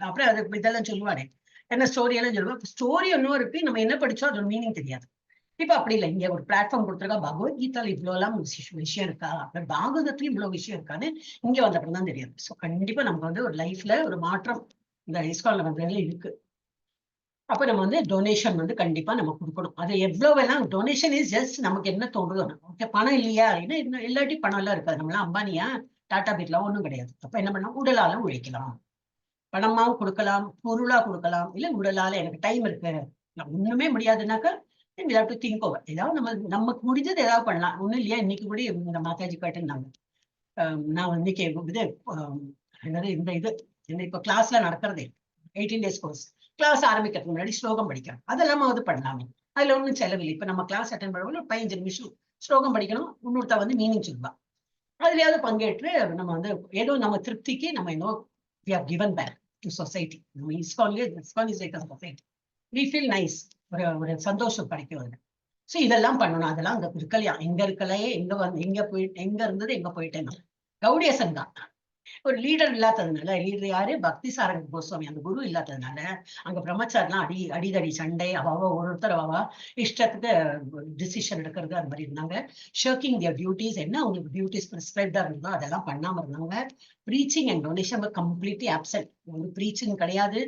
அப்புறம் அது இதெல்லாம் சொல்லுவானே என்ன ஸ்டோரி எல்லாம் சொல்லுவோம். ஸ்டோரி ஒன்னும் இருக்கு, நம்ம என்ன படிச்சோம் அதோட மீனிங் தெரியாது. இப்ப அப்படி இல்லை, இங்க ஒரு பிளாட்ஃபார்ம் கொடுத்துருக்கா, பகவத்கீதால இவ்வளவு எல்லாம் விஷயம் இருக்கா, பாகவதத்துலயும் இவ்வளவு விஷயம் இருக்கான்னு இங்க வந்தப்பறம் தான் தெரியாது. ஸோ கண்டிப்பா நமக்கு வந்து ஒரு லைஃப்ல ஒரு மாற்றம் இந்த இஸ்கான்ல வந்ததுல இருக்கு. அப்ப நம்ம வந்து டொனேஷன் வந்து கண்டிப்பா நம்ம கொடுக்கணும். அது எவ்வளவு எல்லாம் டொனேஷன் இஸ் ஜஸ்ட் நமக்கு என்ன தோணுதோ. ஓகே, பணம் இல்லையா என்ன இல்லாட்டி பணம் எல்லாம் இருக்காது. நம்மளாம் அம்பானியா டாடா பிர்லாம் ஒண்ணும் கிடையாது. அப்ப என்ன பண்ணலாம், உடலால உழைக்கலாம். பணமாவும் கொடுக்கலாம், பொருளா கொடுக்கலாம், இல்ல உடலால எனக்கு டைம் இருக்கு ஒண்ணுமே முடியாதுன்னாக்கா திங்க் ஓவர். ஏதாவது நமக்கு முடிஞ்சது ஏதாவது பண்ணலாம். ஒண்ணும் இல்லையா, இன்னைக்கு கூட இந்த மாதாஜி கேட்டுனாங்க, நான் இன்னைக்கு இது என்னது இந்த இது இப்ப கிளாஸ்ல நடக்கிறதே 18 days கோர்ஸ். கிளாஸ் ஆரம்பிக்கிறதுக்கு முன்னாடி ஸ்லோகம் படிக்கிறோம், அதெல்லாம் வந்து பண்ணலாமே, அதுல ஒன்றும் செலவில்லை. இப்ப நம்ம கிளாஸ் அட்டன் பண்ணும்போது 15 நிமிஷம் ஸ்லோகம் படிக்கணும், இன்னொருத்தா வந்து மீனிங் சொல்லுவா, அதுலயாவது பங்கேற்று நம்ம வந்து ஏதோ நம்ம திருப்திக்கு நம்ம ஏதோ we have given back to society. நம்ம ISKCON is like a society. We feel nice. ஒரு சந்தோஷம் கிடைக்கும். சோ இதெல்லாம் பண்ணணும். அதெல்லாம் அங்க இருக்கலையா, எங்க இருக்கலையே, எங்க இருந்தது எங்க போயிட்டேன். கௌடிய சங்கா ஒரு லீடர் இல்லாததுனால, லீடர் யாரு? பக்தி சாரங்க கோஸ்வாமி, அந்த குரு இல்லாததுனால அங்க பிரம்மச்சாரிலாம் அடிதடி சண்டை, ஒருத்தர் இஷ்டத்துக்கு டிசிஷன் எடுக்கிறது அந்த மாதிரி இருந்தாங்க. ஷர்க்கிங் தியர் டியூட்டிஸ், என்ன அவங்களுக்கு டியூட்டிஸ் பிரிஸ்கிரைப்டா இருந்தோ அதெல்லாம் பண்ணாம இருந்தாங்க. Preaching and donation completely absent. Preaching கிடையாது,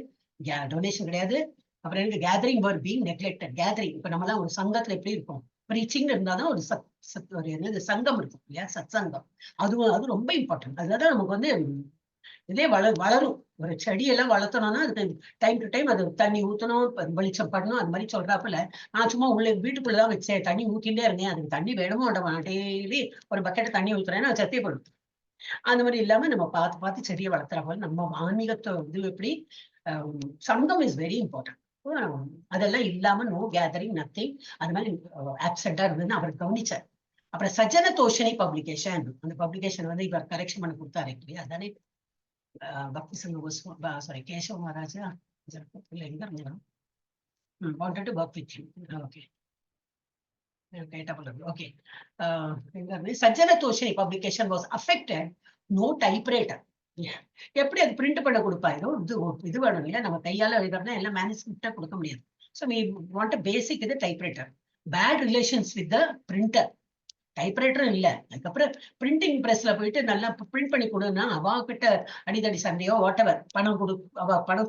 டொனேஷன் கிடையாது. அப்புறம் எனக்கு கேதரிங் வர் பீங் நெக்லெக்டட். கேதரிங் இப்ப நம்ம எல்லாம் ஒரு சங்கத்துல எப்படி இருக்கும், ப்ரீச்சிங் இருந்தாதான் ஒரு ஒரு என்னது சங்கம் இருக்கும் இல்லையா, சத் சங்கம். அது ரொம்ப இம்பார்ட்டன்ட். அதுதான் நமக்கு வந்து இதே வளரும். ஒரு செடியெல்லாம் வளர்த்தணும்னா அதுக்கு டைம் டு டைம் அது தண்ணி ஊத்தணும், வெளிச்சம் படணும். அது மாதிரி சொல்றாப்புல நான் சும்மா உள்ள வீட்டுக்குள்ளதான் வச்சேன், தண்ணி ஊத்திட்டே இருந்தேன். அதுக்கு தண்ணி வேணுமோ வேண்டாமா, டெய்லி ஒரு பக்கெட் தண்ணி ஊத்துறேன்னா அது சத்திய போடும். அந்த மாதிரி இல்லாம நம்ம பார்த்து பார்த்து செடியை வளர்த்துற போல நம்ம ஆன்மீகத்தை இது எப்படி சங்கம் இஸ் வெரி இம்பார்ட்டன்ட். அதெல்லாம் இல்லாம நோ கேதரிங் நத்திங், அது மாதிரி ஆப்சென்டா இருந்ததுன்னு அவர் கவனிச்சார். அப்புறம் சஜ்ஜன தோஷினி பப்ளிகேஷன், அந்த பப்ளிகேஷன் வந்து இவர் கரெக்ஷன் பண்ண கொடுத்தாரு இல்லையா, அதானே பக்தி சங்க சாரி கேசவ மகாராஜா எங்க இருந்தாலும் wanted to work with you. Okay. Okay. Sajjana Toshini publication was affected. No typewriter. எப்படி அது பிரிண்ட் பண்ண கொடுப்பாரோ இது வேணும் இல்லையா, நம்ம கையால எழுதுறதுனா எல்லாம் மேனேஜ்மெண்டா கொடுக்க முடியாது. So we want a basic இது typewriter. Bad relations with the printer. டைப்ரைட்டரும் இல்ல, அதுக்கப்புறம் பிரிண்டிங் பிரஸ்ல போயிட்டு நல்லா பிரிண்ட் பண்ணி கொடுன்னா அவ கிட்ட அடிதடி சண்டையோ வாட் எவர், பணம்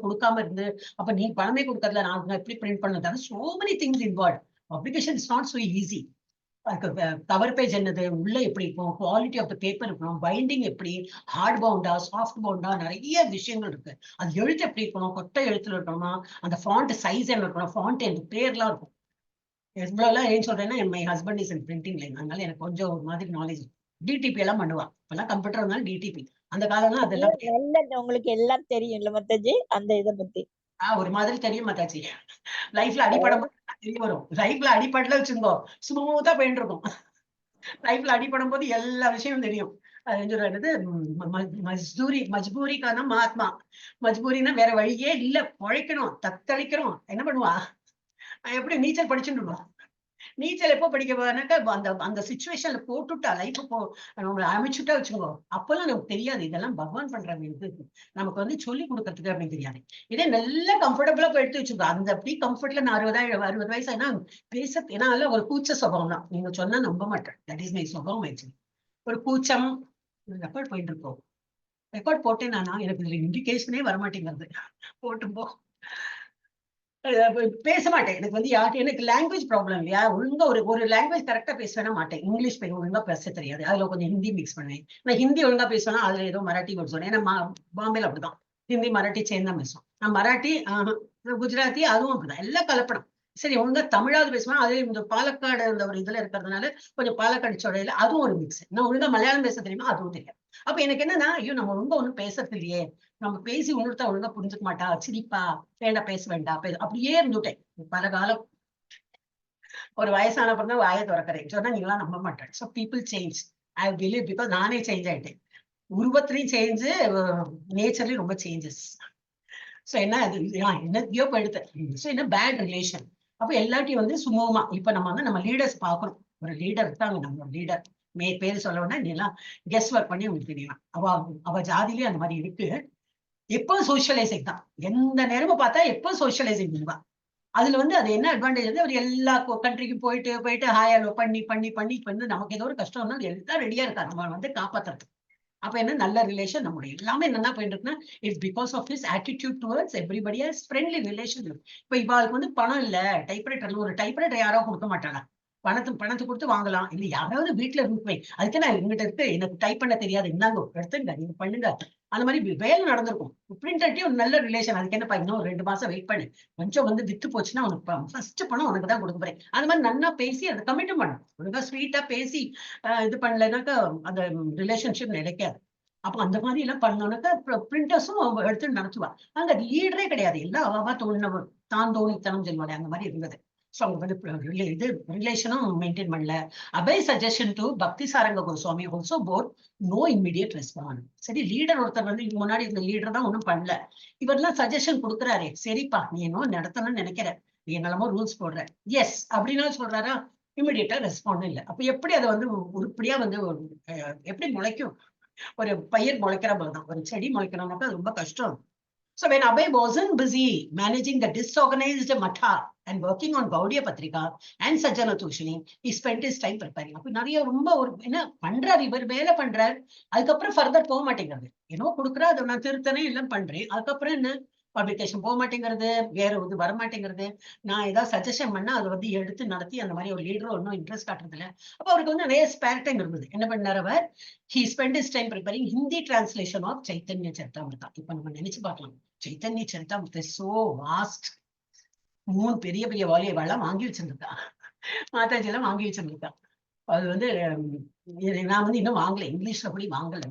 கொடுக்காம இருந்து அப்ப நீ பணமே கொடுக்கறதுல நான் எப்படி பிரிண்ட் பண்ணது, so many things involve. Publication is not so easy. அதுக்கு கவர் பேஜ் என்னது, உள்ள எப்படி இருக்கும், குவாலிட்டி ஆஃப் த பேப்பர் இருக்கணும், பைண்டிங் எப்படி, ஹார்ட் பவுண்டா சாஃப்ட் பவுண்டா, நிறைய விஷயங்கள் இருக்கு. அது எழுத்து எப்படி இருக்கணும், கொட்டை எழுத்துல இருக்கணுமா, அந்த ஃபாண்ட் சைஸ் என்ன இருக்கணும், ஃபாண்ட் என் பேர்லாம் இருக்கும். எவ்வளவுலாம் ஏன் சொல்றேன்னா, my husband is in printing line, அதனால எனக்கு கொஞ்சம் ஒரு மாதிரி நாலேஜ். டிடிபி எல்லாம் பண்ணுவா, இப்பெல்லாம் கம்ப்யூட்டர் இருந்தாலும் டிடிபி, அந்த காலம்லாம் அதெல்லாம் உங்களுக்கு எல்லாம் தெரியும் இல்ல மத்தாஜி அந்த இதை பத்தி? ஒரு மாதிரி தெரியும் மத்தாச்சி. லைஃப்ல அடிப்படம் தெரிய வரும். லைஃப்ல அடிப்படல வச்சுக்கோ ஸ்மூத்தா போயிட்டு இருக்கும். லைஃப்ல அடிப்படும் போது எல்லா விஷயமும் தெரியும். அது மஜ்பூரிக்கான மகாத்மா. மஜ்பூரினா வேற வழியே இல்ல, பொழைக்கணும், தத்தளிக்கிறோம், என்ன பண்ணுவா, எப்படி நீச்சல் படிச்சுட்டு நீச்சல் எப்போ படிக்க போனாக்கா அந்த அந்த சிச்சுவேஷன்ல போட்டுட்டா லைஃப் நம்மளை அமைச்சுட்டா வச்சுக்கோ, அப்பெல்லாம் நமக்கு தெரியாது இதெல்லாம் பகவான் பண்றாங்க, இது நமக்கு வந்து சொல்லி கொடுக்கறதுக்கு அப்படின்னு தெரியாது. இதே நல்லா கம்ஃபர்டபுளா போய் எடுத்து வச்சுக்கோ, அந்த அப்படி கம்ஃபர்ட்ல நான் 60 வயசு ஆனா பேச, ஏன்னா ஒரு கூச்ச சுபாவம் தான், நீங்க சொன்னா நம்ப மாட்டேன், தட் இஸ் மை சுபாவம் ஆயிடுச்சு. ஒரு கூச்சம். ரெக்கார்ட் போயிட்டு இருக்கோம், ரெக்கார்ட் போட்டேன் நானா, எனக்கு இதுல இண்டிகேஷனே வரமாட்டேங்கிறது, போட்டுப்போ பேச மாட்டேன். எனக்கு வந்து எனக்கு லாங்குவேஜ் ப்ராப்ளம் இல்லையா, ஒழுங்கா ஒரு லாங்குவேஜ் கரெக்டா பேசுவேனா மாட்டேன். இங்கிலீஷ் ஒழுங்கா பேச தெரியாது, அதுல கொஞ்சம் ஹிந்தி மிக்ஸ் பண்ணுவேன். நான் ஹிந்தி ஒழுங்கா பேசுவேன்னா அதுல ஏதோ மராட்டி வேர்ட் சொன்னேன். ஏன்னா பாம்பேல அப்படிதான் ஹிந்தி மராட்டி சேர்ந்து தான் பேசுவோம். நான் மராட்டி குஜராத்தி அதுவும் அப்படிதான், எல்லாம் கலப்படம். சரி ஒழுங்கா தமிழாவது பேசுவேன், அது இந்த பாலக்காடு அந்த ஒரு இதுல இருக்கிறதுனால கொஞ்சம் பாலக்காடு சொடையில அதுவும் ஒரு மிக்ஸ். நான் ஒழுங்கா மலையாளம் பேச தெரியுமா, அதுவும் தெரியாது. அப்ப எனக்கு என்னன்னா, ஐயோ நம்ம ஒழுங்கா ஒண்ணும் பேசுறது இல்லையே, நம்ம பேசி உணர்த்தா ஒழுங்கா புரிஞ்சுக்க மாட்டா, சிரிப்பா, வேண்டாம் பேச வேண்டாம் அப்படியே இருந்துட்டேன் பல காலம். ஒரு வயசான அப்புறம் தான் வாயை திறக்கிறேன் சொன்னா நீங்களாம் நம்ப மாட்டேன். So people change, I believe, because நானே சேஞ்ச் ஆயிட்டேன். உருவத்திலையும் சேஞ்சு, நேச்சர்லயும் ரொம்ப சேஞ்சஸ். ஸோ என்ன அது என்னத்தையோ போயிடுது. ஸோ என்ன பேட் ரிலேஷன். அப்ப எல்லாத்தையும் வந்து சுமூகமா இப்ப நம்ம வந்து நம்ம லீடர்ஸ் பார்க்கணும். ஒரு லீடர் இருக்காங்க, நம்ம லீடர் பேரு சொல்ல வேணா, நீ எல்லாம் கெஸ் ஒர்க் பண்ணி உங்களுக்கு தெரியும். அவ ஜாதியிலேயே அந்த மாதிரி இருக்கு. எப்போ சோசியலைசிங் தான், எந்த நேரமும் பார்த்தா எப்போ சோசியலைசிங் தான். அதுல வந்து அது என்ன அட்வான்டேஜ் வந்து, அவர் எல்லா கண்ட்ரிக்கும் போயிட்டு போயிட்டு ஹாயாலோ பண்ணி பண்ணி பண்ணி இப்ப வந்து நமக்கு ஏதோ ஒரு கஷ்டம் வந்தால் எல்லாம் ரெடியா இருக்காரு நம்ம வந்து காப்பாத்துறது. அப்ப என்ன நல்ல ரிலேஷன் நம்முடைய எல்லாமே என்னன்னா போயிட்டு இருக்குன்னா, it's because of his attitude towards everybody has friendly relation. இப்ப இவாளுக்கு வந்து பணம் இல்ல, டைப்ரைட்டர்ல ஒரு டைப்ரைட்டர் யாரோ கொடுக்க மாட்டாங்க, பணத்தை கொடுத்து வாங்கலாம். இல்ல யாராவது வீட்டுல இருப்பேன், அதுக்கு நான் எங்கிட்ட இருக்கு, எனக்கு டைப் பண்ண தெரியாது, இந்தாங்க எடுத்துங்க நீங்க பண்ணுங்க, அந்த மாதிரி வேலை நடந்திருக்கும். பிரிண்டர்ட்டே ஒரு நல்ல ரிலேஷன். அதுக்கு என்னப்பா இன்னும் 2 மாசம் வெயிட் பண்ணு, கொஞ்சம் வந்து வித்து போச்சுன்னா உனக்கு ஃபர்ஸ்ட் பணம் உனக்கு தான் கொடுக்க போறேன். அது மாதிரி நல்லா பேசி அதை கமிட் பண்ணும். ஒழுங்கா ஸ்வீட்டா பேசி இது பண்ணலைனாக்கா அந்த ரிலேஷன்ஷிப் நிலைக்காது. அப்ப அந்த மாதிரி எல்லாம் பண்ணோம்னாக்கா பிரிண்டர்ஸும் எடுத்து நடத்துவா. அங்க லீடரே கிடையாது, எல்லாம் அவா தோணினவர் தான் தோணித்தனம் சொல்லுவாங்க, அந்த மாதிரி இருந்தது. ஸோ அவங்க வந்து இது ரிலேஷனும் மெயின்டைன் பண்ணல. Abhay suggestion to Bhakti Saranga Goswami also got no immediate response. சரி லீடர் ஒருத்தர் வந்து முன்னாடி இந்த லீடர் தான் ஒன்றும் பண்ணல, இவரெல்லாம் சஜஷன் கொடுக்குறாரு, சரிப்பா நீ என்ன நடத்தணும்னு நினைக்கிற, நீ என்னெல்லாமோ ரூல்ஸ் போடுற, எஸ் அப்படின்னா சொல்றாரா, இம்மிடியட்டா ரெஸ்பாண்ட் இல்லை. அப்ப எப்படி அதை வந்து உருப்படியா வந்து எப்படி முளைக்கும், ஒரு பயிர் முளைக்கிற போதுதான், ஒரு செடி முளைக்கணும்னாக்கா அது ரொம்ப கஷ்டம். So when Abhay wasn't busy managing the disorganized Matha and working on Gaudiya Patrika and Sajjana Toshini, he spent his time preparing. அப்ப நிறைய ரொம்ப ஒரு என்ன பண்றாரு, இவர் வேலை பண்றாரு, அதுக்கப்புறம் ஃபர்தர் போக மாட்டேங்கிறது. ஏன்னோ கொடுக்குறா, அதை நான் திருத்தனே எல்லாம் பண்றேன், அதுக்கப்புறம் என்ன பப்ளிகேஷன் போக மாட்டேங்கிறது, வேற இது வர மாட்டேங்கிறது. நான் ஏதாவது சஜஷன் பண்ணா அதை வந்து எடுத்து நடத்தி அந்த மாதிரி ஒரு லீடரோ ஒன்றும் இன்ட்ரெஸ்ட் காட்டுறது இல்லை. அப்ப அவருக்கு வந்து நிறைய ஸ்பேர் டைம் இருந்தது. என்ன பண்ணார் அவர்? he spent his time preparing Hindi translation of Chaitanya Charitamrita. இப்ப நம்ம நினைச்சு பார்க்கலாம், Chaitanya Charitamrita is so vast. 3 பெரிய பெரிய வால்யூம் வாங்கி வச்சிருந்தா, மாதாஜி எல்லாம் வாங்கி வச்சிருந்தா. அது வந்து நான் வந்து இன்னும் வாங்கல, இங்கிலீஷ்ல போய் வாங்கல.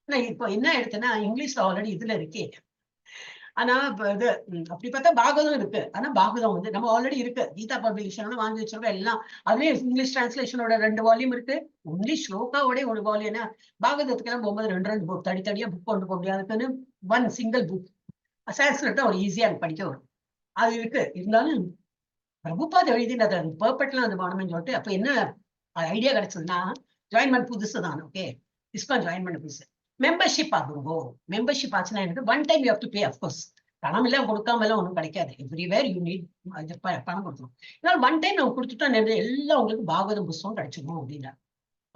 நான் இப்போ என்ன எடுத்தேன்னா, இங்கிலீஷ்ல ஆல்ரெடி இதுல இருக்கே. ஆனா இது அப்படி பார்த்தா பாகவதம் இருக்கு. ஆனா பாகவதம் வந்து நம்ம ஆல்ரெடி இருக்கு, கீதா பப்ளிகேஷன் வாங்கி வச்சிருக்கோம் எல்லாம். அதுலயே இங்கிலீஷ் டிரான்ஸ்லேஷனோட 2 வால்யூம் இருக்கு, இங்கிலீஷ் ஸ்லோகாவோட 1 வால்யூம்னா. பாகவதத்துக்கெல்லாம் போகும்போது 2 புக் தனித்தனியா புக் கொண்டு போக முடியாது, அதுக்குன்னு 1 சிங்கிள் புக் சான்ஸ்கிரிட் ஒரு ஈஸியா படிக்க வரும், அது இருக்கு. இருந்தாலும் பிரபுபாத் எழுதினது அது பெர்ஃபெக்ட்லாம் அது வேணும்னு சொல்லிட்டு அப்ப என்ன ஐடியா கிடைச்சதுன்னா, ஜாயின் பண்ண புதுசு தான். ஓகே, இஸ்கான் ஜாயின் பண்ண புதுசு, மெம்பர்ஷிப் ஆகுங்கோ. மெம்பர்ஷிப் ஆச்சுன்னா எனக்கு 1 time you have to pay. Of course பணம் எல்லாம் கொடுக்காம எல்லாம் ஒன்றும் கிடைக்காது, எவ்ரிவேர் யூ நீட் பணம் கொடுக்கணும். இதனால 1 டைம் நம்ம கொடுத்துட்டா எல்லாம் உங்களுக்கு பாகவதம் புஸ்தகம் கிடைச்சிடும் அப்படின்னா.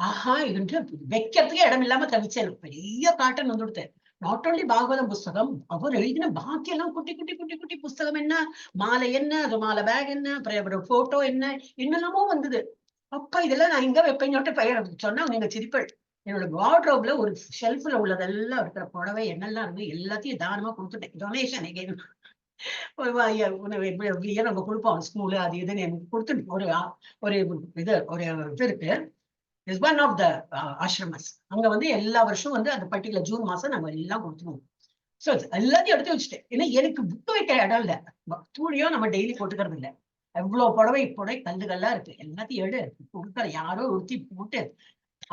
ஆஹா, இது வைக்கிறதுக்கே இடம் இல்லாம தவிச்சேன், பெரிய காட்டன் வந்து கொடுத்தேன். நாட் ஓன்லி பாகவதம் புஸ்தகம், அவர் எழுதின பாக்கி எல்லாம் குட்டி குட்டி குட்டி குட்டி புஸ்தகம், என்ன மாலை என்ன, அது மாலை பேக் என்ன, அப்புறம் போட்டோ என்ன, என்னெல்லாமோ வந்தது. அப்பா இதெல்லாம் நான் எங்க வைப்பேன்னு பெயர் சொன்னா நீங்க சிரிப்பள். என்னோட வார்ட்ரோப்ல ஒரு ஷெல்ஃப்ல உள்ளதெல்லாம் இருக்கிற புடவை என்னெல்லாம் இருக்கு எல்லாத்தையும் தானமா கொடுத்துட்டேன், டொனேஷன். நம்ம கொடுப்போம் ஸ்கூலு அது இதுன்னு எனக்கு கொடுத்துட்டு ஒரு இது இருக்கு, இஸ் ஒன் ஆஃப் த ஆசிரமஸ். அங்க வந்து எல்லா வருஷம் வந்து அந்த பர்டிகுலர் ஜூன் மாசம் நாங்க எல்லாம் கொடுத்துருவோம். ஸோ எல்லாத்தையும் எடுத்து வச்சுட்டேன். ஏன்னா எனக்கு புக்கு வைக்கிற இடம் இல்லை, தூளியும் நம்ம டெய்லி போட்டுக்கிறது இல்லை. எவ்வளவு புடவை கல்லுகள்லாம் இருக்கு, எல்லாத்தையும் எடு கொடுக்குற யாரோ ஒருத்தி போட்டு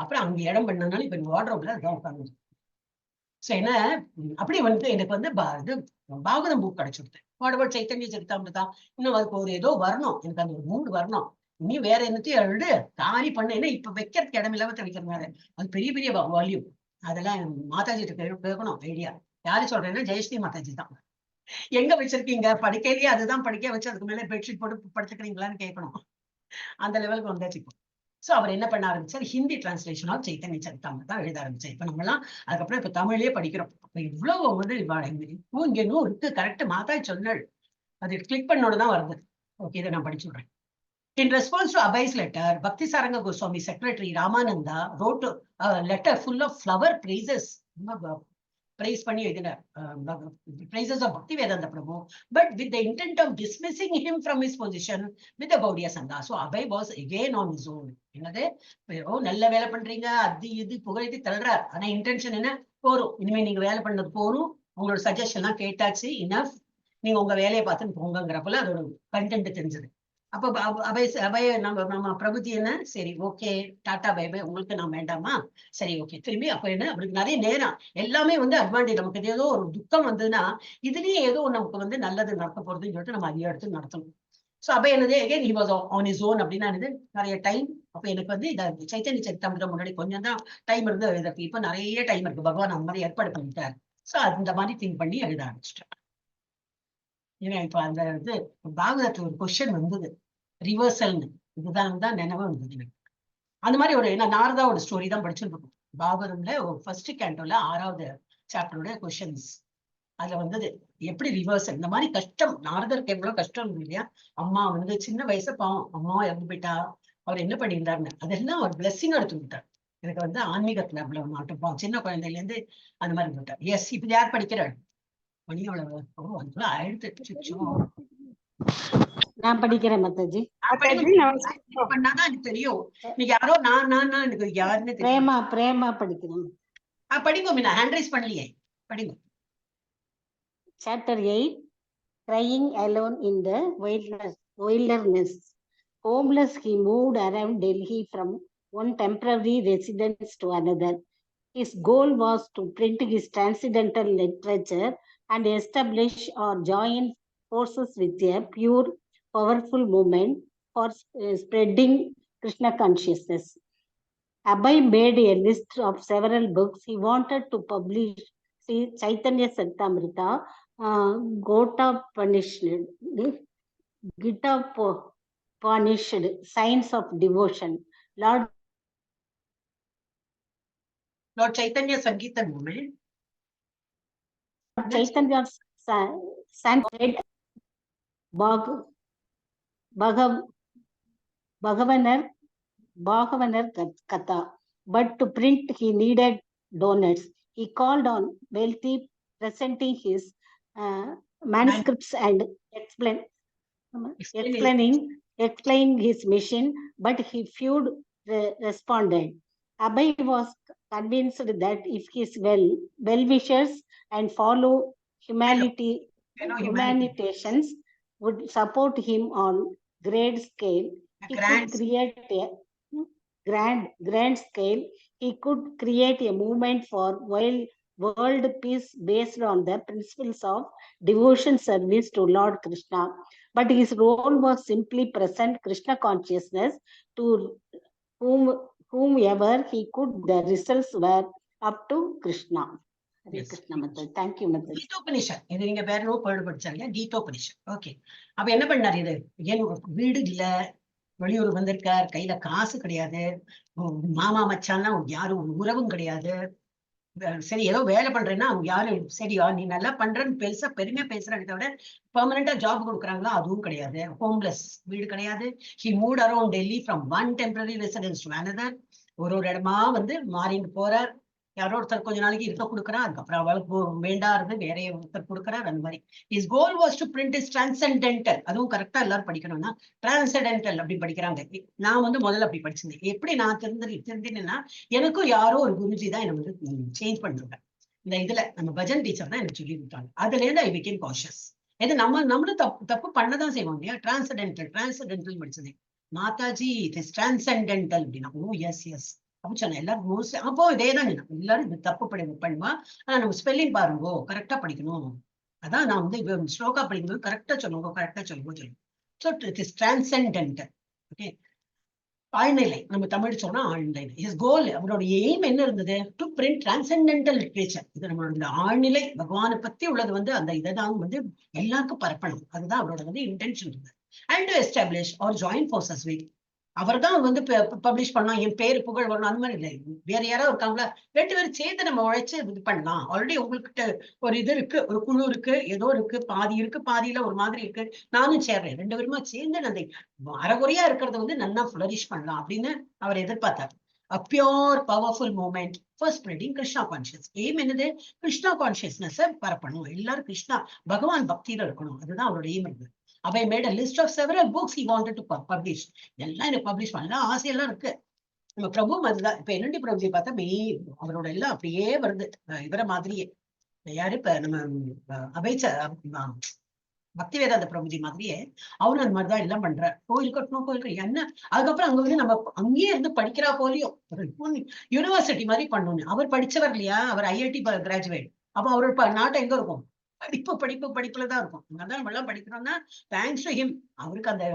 அப்புறம் அங்க இடம் பண்ணனால இப்ப வார்ட்ரோப்ல அதான் உட்காந்து. ஸோ என்ன அப்படி வந்து எனக்கு வந்து இது பாகவதம் புக் கிடைச்சிருது. வாடவர் சைத்தன்ய சரிதாமிரதா, இன்னும் அதுக்கு ஒரு ஏதோ வரணும், எனக்கு அந்த ஒரு மூடு வரணும். இனி வேற என்னத்தையும் எழுது காரி பண்ண, ஏன்னா இப்ப வைக்கிறதுக்கு இடம் இல்லாம வைக்கிறதுனால அது பெரிய பெரிய வால்யூம். அதெல்லாம் மாதாஜி கேட்கணும் ஐடியா. யாரு சொல்றேன்னா ஜெயஸ்ரீ மாதாஜி தான். எங்க வச்சிருக்கீங்க, படுக்கையிலேயே அதுதான் படுக்கையா வச்சு அதுக்கு மேல பெட்ஷீட் போட்டு படுத்துக்கிறீங்களான்னு கேட்கணும். அந்த லெவலுக்கு வந்தாச்சு இப்போ. சோ அவர் என்ன பண்ண ஆரம்பிச்சார், ஹிந்தி டிரான்ஸ்லேஷன் ஆஃப் சைத்தன்ய சரிதாமிரதா எழுத ஆரம்பிச்சார். இப்ப நம்ம எல்லாம் அதுக்கப்புறம் இப்ப தமிழ்லயே படிக்கிறோம். அப்ப இவ்வளவு வந்து இங்க இன்னும் இருக்கு கரெக்ட், மாதாஜி சொன்னாள், அது கிளிக் பண்ணோடதான் வருது. ஓகே, இதை நான் படிச்சு விடுறேன். In response to Abhay's letter, Bhakti Saranga Goswami secretary Ramananda wrote a letter full of flower praises. Praise பண்ணி எழுதினார், praises of Bhakti Vedanta Prabhu, but with the intent of dismissing him from his position with the Gaudiya Sangha. So Abhay was again on his own. என்னது, நல்ல வேலை பண்றீங்க அது இது புகழ்த்தி தள்ளுறார். ஆனா intention என்ன, போரும் இனிமே நீங்க வேலை பண்ணது போரும், உங்களோட சஜஷன் எல்லாம் கேட்டாச்சு, இனஃப், நீங்க உங்க வேலையை பார்த்துன்னு போங்கிறப்பல அதோட கண்டென்ட் தெரிஞ்சது. அப்ப அபய நம்ம பிரபுஜி என்ன, சரி ஓகே டாடா பை பை, உங்களுக்கு நான் வேண்டாமா, சரி ஓகே திரும்பி. அப்ப என்ன, அவருக்கு நிறைய நேரம் எல்லாமே வந்து அட்வான்டேஜ். நமக்கு ஏதோ ஒரு துக்கம் வந்ததுன்னா இதுலயே ஏதோ நமக்கு வந்து நல்லது நடக்க போறதுன்னு சொல்லிட்டு நம்ம அதிக எடுத்து நடத்தணும். சோ அப்ப என்னது again he was on his own அப்படின்னா என்னது, நிறைய டைம். அப்ப எனக்கு வந்து இந்த சைத்தன்ய சரிதாமிரதம் முன்னாடி கொஞ்சம் தான் டைம் இருந்து எழுதுறதுக்கு, இப்ப நிறைய டைம் இருக்கு, பகவான் அந்த மாதிரி ஏற்பாடு பண்ணிட்டாரு. சோ அந்த மாதிரி திங்க் பண்ணி எழுத ஆரம்பிச்சிட்டேன். ஏன்னா இப்ப அந்த இது பாகவதத்துல ஒரு கொஸ்டின் வந்தது, ரிவர்சல்னு, இதுதான் நினைவு வந்தது எனக்கு. அந்த மாதிரி ஒரு நாரதாவோட ஸ்டோரி தான் படிச்சுருக்கோம் பாகவதம்ல, ஃபர்ஸ்ட் கேண்டோல 6வது சாப்டரோட கொஸ்டின்ஸ். அதுல வந்தது எப்படி ரிவர்சல், இந்த மாதிரி கஷ்டம் நாரதருக்கு எவ்வளவு கஷ்டம் இருந்தது இல்லையா. அம்மா வந்து சின்ன வயசு பாவம், அம்மா இறந்து போயிட்டா, அவர் என்ன பண்ணியிருந்தாருன்னு அதெல்லாம் அவர் பிளெஸிங் எடுத்து விட்டார். எனக்கு வந்து ஆன்மீகத்துல அவ்வளவு நாட்டம், சின்ன குழந்தையில இருந்து அந்த மாதிரி விட்டார். எஸ், இப்ப யார் படிக்கிறாள் மணி அவ்வளவு ஆயிடுச்சு. நான் படிக்கிறேன் மாதாஜி. பண்ணாதான் எனக்கு தெரியும். நீங்க யாரோ நான் எனக்கு யாருன்னு பிரேமா பிரேமா படிக்கிறேன். படிங்க மீனா, ஹேண்ட் ரைஸ் பண்ணலையே, படிங்க. Chapter 8, Crying Alone in the Wilderness. Homeless, he moved around Delhi from one temporary residence to another. His goal was to print his transcendental literature and establish or join forces with a pure, powerful movement for spreading Krishna consciousness. Abhay made a list of several books he wanted to publish. Sri Chaitanya Charitamrita, Gita Upanishad, Science of Devotion, Lord Chaitanya Sangeetan movement. Chaitanya's Sanskrit Bhagavanar Katha. But to print, he needed donors. He called on wealthy, presenting his manuscripts and explaining his mission, but he few responded. Abhay was convinced that if his well-wishers and follow humanitations would support him on great scale, he could create a grand scale. He could create a movement for world peace based on the principles of devotion service to Lord Krishna. But his role was simply present Krishna consciousness to whomever he could. The results were up to Krishna. Hare Krishna Mother. Thank you, Mother. Gitopanishad இது நீங்க வேற bird படிச்சாங்க Gitopanishad. Okay, அப்ப என்ன பண்ணாரு? இது ஏன் வீடு இல்ல, வெளியூர் வந்திருக்கார், கையில காசு கிடையாது, மாமா மச்சான்னா யாரும் உறவும் கிடையாது. சரி ஏதோ வேலை பண்றேன்னா அவங்க யாரும் சரியா நீ நல்லா பண்றன்னு பெருமையா பேசுறாங்க தவிர பெர்மனண்டா ஜாப் கொடுக்குறாங்களா அதுவும் கிடையாது. ஹோம்லெஸ், வீடு கிடையாது. He moved around Delhi from one temporary residence to another. ஒரு இடமா வந்து மாறிட்டு போறார். யாரோ ஒருத்தர் கொஞ்ச நாளைக்கு இருக்க கொடுக்குறா, அதுக்கப்புறம் அவளுக்கு வேண்டா இருந்து வேற ஒருத்தர் கொடுக்குறாரு. அந்த மாதிரி is goal was to print is transcendental. அதுவும் கரெக்டா எல்லாரும் படிக்கணும்னா டிரான்சென்டென்டல் அப்படி படிக்கிறாங்க. நான் வந்து முதல்ல அப்படி படிச்சிருந்தேன். எப்படி நான் தெரிஞ்சினேன்னா எனக்கும் யாரோ ஒரு குருஜி தான் என்னை வந்து சேஞ்ச் பண்ணுறாங்க. இந்த இதுல நம்ம பஜன் டீச்சர் தான் எனக்கு சொல்லி கொடுத்தாங்க. அதுல இருந்து ஐ பிகேம் காஷியஸ். இது நம்மளும் தப்பு பண்ணதான் செய்வோம் இல்லையா? டிரான்சென்டென்டல் படிச்சது மாதாஜி இட் இஸ் டிரான்சென்டென்டல் அப்படின்னா ஓ எஸ் எஸ் அப்படின்னு சொன்னேன். எல்லாரும் மோஸ்ட் அப்போ இதேதான் எல்லாரும் இது தப்பு பண்ணுவா. ஆனா நம்ம ஸ்பெல்லிங் பாருங்கோ கரெக்டா படிக்கணும். அதான் நான் வந்து ஸ்லோகா படிக்கும்போது கரெக்டா சொல்லுங்க. So it is transcendental. Okay, ஆழ்நிலை நம்ம தமிழ் சொன்னா ஆழ்நிலை. ஹிஸ் கோல், அவரோட எய்ம் என்ன இருந்தது? To print transcendental literature. இது நம்மளோட ஆழ்நிலை பகவானை பத்தி உள்ளது வந்து அந்த இதை தான் வந்து எல்லாருக்கும் பரப்பணும். அதுதான் அவரோட வந்து இன்டென்ஷன் இருந்தது. And to establish or join forces with, அவர் தான் வந்து பப்ளிஷ் பண்ணலாம், என் பேரு புகழ் வரணும் அந்த மாதிரி இல்லை. வேற யாராவது இருக்காங்களா? 2 பேரும் சேர்த்து நம்ம உழைச்சு இது பண்ணலாம். ஆல்ரெடி உங்ககிட்ட ஒரு இது இருக்கு, ஒரு குழு இருக்கு, ஏதோ இருக்கு, பாதி இருக்கு, பாதியில ஒரு மாதிரி இருக்கு, நானும் சேர்றேன். 2 பேருமா சேர்ந்து அந்த அறகுறையா இருக்கிறத வந்து நல்லா ஃபிளரிஷ் பண்ணலாம் அப்படின்னு அவர் எதிர்பார்த்தார். A pure powerful movement for spreading Krishna consciousness. Aim என்னது? கிருஷ்ணா கான்சியஸ்னஸ் பரப்பணும். எல்லாரும் கிருஷ்ணா பகவான் பக்தியில இருக்கணும். அதுதான் அவரோட எய்ம் இருக்கு. Abhay made a list of several books he wanted to publish. எல்லாம் எனக்கு பப்ளிஷ் பண்ணலாம் ஆசையெல்லாம் இருக்கு. நம்ம பிரபு அதுதான். இப்ப என்னடி பிரபுஜி பார்த்தா அவரோட எல்லாம் அப்படியே வருது இவர மாதிரியே. யாரு இப்ப நம்ம பக்தி வேதாந்த பிரபுஜி மாதிரியே அவரும் அந்த மாதிரிதான் எல்லாம் பண்றாரு. கோயில் கட்டணும் என்ன. அதுக்கப்புறம் அங்க வந்து நம்ம அங்கேயே இருந்து படிக்கிறா போலியும் யூனிவர்சிட்டி மாதிரி பண்ணணும். அவர் படிச்சவர் இல்லையா? அவர் IIT கிராஜுவேட். அப்ப அவரோட நாட்டை எங்க இருக்கும்? படிப்புலதான் இருக்கும். அதான் நம்ம எல்லாம் படிக்கிறோம்னா தேங்க்ஸ் டு ஹிம். அவருக்கு அந்த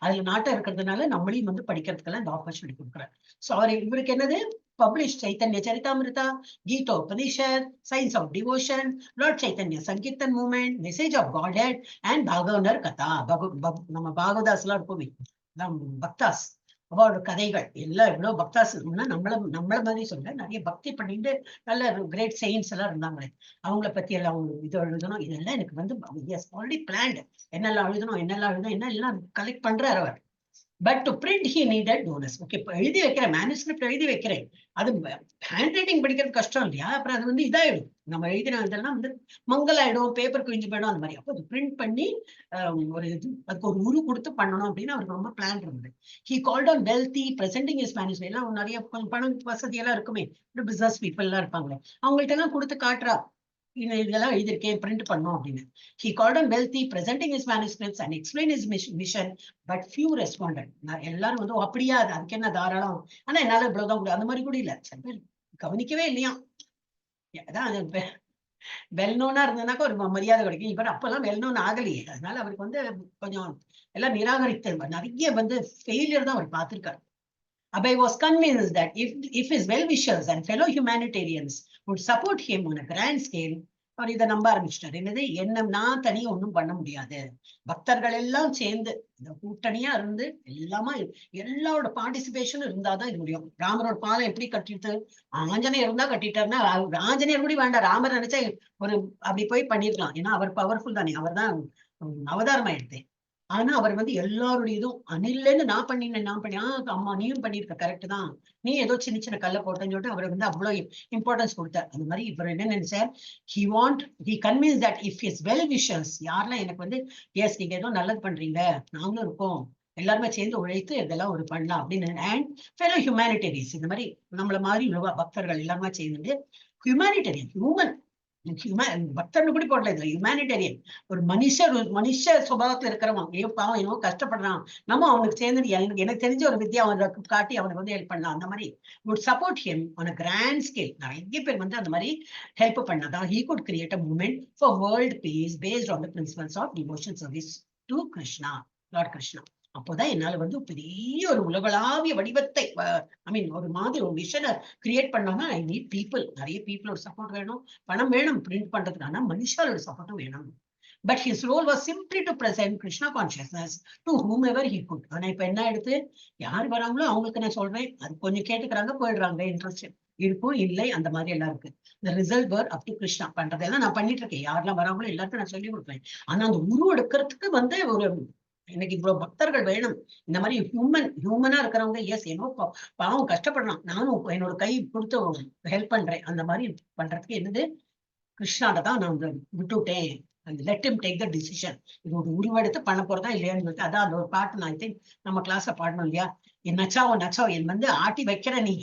அதுல நாட்டம் இருக்கிறதுனால நம்மளையும் வந்து படிக்கிறதுக்கெல்லாம் இந்த ஆப்பர்ச்சுனிட்டி கொடுக்குறாரு. ஸோ அவர் இவருக்கு என்னது? Publish Chaitanya Charitamrita, Gita Upanishad, Science of Devotion, Lord Chaitanya Sankirtan Movement, Message of Godhead and Bhagavanar Katha. நம்ம பாகவதாஸ் எல்லாம் இருக்கோமே, பக்தாஸ், அவரோட கதைகள் எல்லாம் எவ்வளவு பக்தாஸ் இருக்கும்னா நம்மள மாதிரி சொல்ல நிறைய பக்தி பண்ணிட்டு நல்ல கிரேட் செயின்ஸ் எல்லாம் இருந்தாங்களே, அவங்கள பத்தி எல்லாம் இது எழுதணும். இதெல்லாம் எனக்கு வந்து ஆல்ரெடி பிளான்டு. என்னெல்லாம் எழுதணும் என்னெல்லாம் கலெக்ட் பண்றாரு அவர். But to print he needed donors. Okay, இப்போ எழுதி வைக்கிறேன், மேனுஸ்கிரிப்ட் எழுதி வைக்கிறேன், அது ஹேண்ட் ரைட்டிங் படிக்கிறது கஷ்டம் இல்லையா? அப்புறம் அது வந்து இதாயிடும். நம்ம எழுதின இதெல்லாம் வந்து மங்கலாயிடும், பேப்பர் கிழிஞ்சு போயிடும் அந்த மாதிரி. அப்போ அது பிரிண்ட் பண்ணி ஒரு இது அதுக்கு ஒரு உரு கொடுத்து பண்ணணும் அப்படின்னு அவருக்கு ரொம்ப பிளான் இருந்தது. He called on wealthy presenting is manuscript. எல்லாம் நிறைய பணம் வசதியெல்லாம் இருக்குமே, பிசினஸ் பீப்புள் எல்லாம் இருப்பாங்களே, அவங்கள்ட்ட எல்லாம் கொடுத்து காட்டுறா இதெல்லாம் எழுதியிருக்கேன் பிரிண்ட் பண்ணோம் அப்படின்னு. He called on wealthy, presenting his manuscripts and explained his mission, but few responded. எல்லாரும் வந்து அப்படியா அதுக்கு என்ன தாராளம், ஆனா என்னால இவ்வளவுதான் கூட அந்த மாதிரி கூட இல்ல. சில பேர் கவனிக்கவே இல்லையா? அதான் வெல் நோனா இருந்ததுனாக்கா ஒரு மரியாதை கிடைக்கும். இப்ப அப்பெல்லாம் வெல் நோன் ஆகலையே, அதனால அவருக்கு வந்து கொஞ்சம் எல்லாம் நிராகரித்து நிறைய வந்து ஃபெயிலியர் தான் அவர் பார்த்திருக்காரு. Abhay was convinced that if his well-wishers and fellow humanitarians would support him on a grand scale, அவர் இதை நம்ப ஆரம்பிச்சிட்டாரு. என்னது, என்ன நான் தனியா ஒண்ணும் பண்ண முடியாது, பக்தர்கள் எல்லாம் சேர்ந்து இந்த கூட்டணியா இருந்து எல்லாரோட பார்ட்டிசிபேஷன் இருந்தாதான் இது முடியும். ராமரோட பாலம் எப்படி கட்டிட்டு, ஆஞ்சநேயர் இருந்தா கட்டிட்டாருன்னா, ஆஞ்சநேயர் கூட வேண்டாம், ராமர் நினைச்சா ஒரு அப்படி போய் பண்ணிருக்கலாம். ஏன்னா அவர் பவர்ஃபுல் தானே, அவர் தான் அவதாரமா எடுத்தேன். ஆனா அவர் வந்து எல்லாருடைய இதுவும் அணில்லன்னு நான் பண்ணினேன் அம்மா நீயும் பண்ணிருக்க கரெக்ட் தான், நீ ஏதோ சின்ன சின்ன கல்ல போட்டேன்னு சொல்லிட்டு அவர் வந்து அவ்வளவு இம்பார்ட்டன்ஸ் கொடுத்தார். அந்த மாதிரி இவர் என்ன நினைச்சார், he convinced that if his well wishers, யாரெல்லாம் எனக்கு வந்து எஸ் நீங்க ஏதோ நல்லது பண்றீங்க, நாங்களும் இருக்கோம், எல்லாருமே சேர்ந்து உழைத்து இதெல்லாம் ஒரு பண்ணலாம் அப்படின்னு, அண்ட் ஃபெலோ ஹியூமானிட்டரிஸ், இந்த மாதிரி நம்மள மாதிரி பக்தர்கள் எல்லாருமே சேர்ந்து ஹியூமானிட்டரியன் பக்தர்னு கூட போடல, இதுல ஹியூமானிட்டரியன் ஒரு மனுஷ சுபாவத்துல இருக்கிறவன், பாவம் என்னவோ கஷ்டப்படுறான், நம்ம அவனுக்கு சேர்ந்து எனக்கு தெரிஞ்ச ஒரு வித்தியா அவனுக்கு காட்டி அவனுக்கு வந்து ஹெல்ப் பண்ணலாம். அந்த மாதிரி would support him on a grand scale. நிறைய பேர் வந்து அந்த மாதிரி ஹெல்ப் பண்ணாதான் he could create a movement for world peace based on the principles of devotion service to Krishna, Lord Krishna. அப்போதான் என்னால வந்து பெரிய ஒரு உலகளாவிய வடிவத்தை ஒரு மாதிரி ஒரு விஷனை கிரியேட் பண்ணோம்னா ஐ நீட் பீப்புள், நிறைய பீப்புளோட சப்போர்ட் வேணும், பணம் வேணும் பிரிண்ட் பண்றதுக்கு, ஆனா மனுஷாலோட சப்போர்ட்டும் வேணும். But his role was simply to present Krishna consciousness to whomever he could. ஆனா இப்ப என்ன எடுத்து யார் வராங்களோ அவங்களுக்கு நான் சொல்றேன், அது கொஞ்சம் கேட்டுக்கிறாங்க போயிடுறாங்க, இன்ட்ரெஸ்ட் இருக்கும் இல்லை அந்த மாதிரி எல்லாம் இருக்கு. இந்த result were up to Krishna பண்றதெல்லாம் நான் பண்ணிட்டு இருக்கேன், யாரெல்லாம் வராங்களோ எல்லாருக்கும் நான் சொல்லி கொடுப்பேன். ஆனா அந்த உருவம் எடுக்கிறதுக்கு வந்து ஒரு எனக்கு இவ்வளவு பக்தர்கள் வேணும், இந்த மாதிரி ஹியூமனா இருக்கிறவங்க, எஸ் என்னோ பாவம் கஷ்டப்படுறான், நானும் என்னோட கை கொடுத்து ஹெல்ப் பண்றேன், அந்த மாதிரி பண்றதுக்கு என்னது கிருஷ்ணாட்ட தான் நான் விட்டுட்டேன், let him take the decision. இது ஒரு உருவெடுத்து பண்ண போறதா இல்லையான்னு சொல்லிட்டு, அதான் அந்த ஒரு பாட்டு நான் திங்க் நம்ம கிளாஸ்ல பாடணும் இல்லையா, என் நச்சாவோ என் வந்து ஆட்டி வைக்கிற நீ.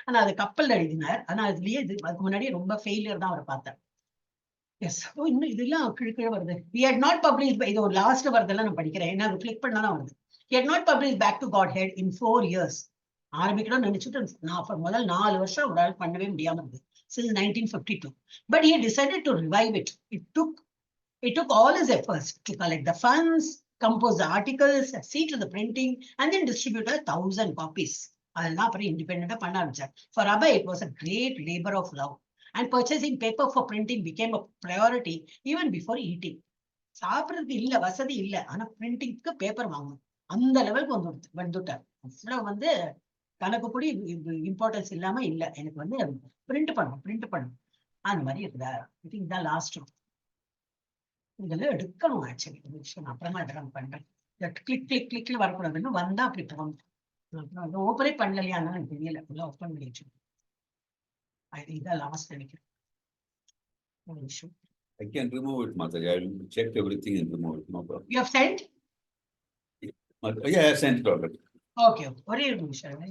ஆனா அது கப்பல் எழுதினார், ஆனா அதுலயே அதுக்கு முன்னாடியே ரொம்ப ஃபெயிலியர் தான் அவரை பார்த்தேன். எஸ், இன்னும் இதெல்லாம் கீழே வருது. We had not published, இது ஒரு லாஸ்ட் வரதெல்லாம் நான் படிக்கிறேன், ஏன்னா அது கிளிக் பண்ணாதான் வருது. He had not published Back to Godhead in 4 years. ஆரம்பிக்கணும்னு நினைச்சிட்டு நான் முதல் 4 வருஷம் அவரால் பண்ணவே முடியாம இருந்தது, since 1952. But he decided to revive it. It took all his efforts to collect the funds, compose the articles, see to the printing, and then distribute 1,000 copies. அதெல்லாம் அப்புறம் இண்டிபெண்டா பண்ண ஆரம்பிச்சார். For Abhay, it was a great labor of love. And purchasing paper for printing became a priority even before eating. சாப்பிட்றதுக்கு இல்ல, வசதி இல்ல, ஆனா பிரிண்டிங்க்கு paper வாங்கணும், அந்த லெவலுக்கு வந்துட்டார். அவ்வளவு வந்து கணக்கு கூடி இம்பார்ட்டன்ஸ் இல்லாம இல்ல, எனக்கு வந்து பிரிண்ட் பண்ணும் அந்த மாதிரி இருந்தார். இதுதான் லாஸ்ட். இதெல்லாம் எடுக்கணும் ஆக்சுவலி, விஷயம் அப்புறமா இதெல்லாம் பண்றேன். கிளிக்ல வரக்கூடாதுன்னு வந்தா அப்படி போகணும். அப்புறம் ஓப்பனே பண்ணலையா எனக்கு தெரியல, ஃபுல்லா ஓப்பன் பண்ணி வச்சு. I think the last issue. I can remove it, Mataji. I will check everything and remove it. No problem. You have sent? Yeah, I have sent it already. Okay. ஒரே ஒரு நிமிஷம்.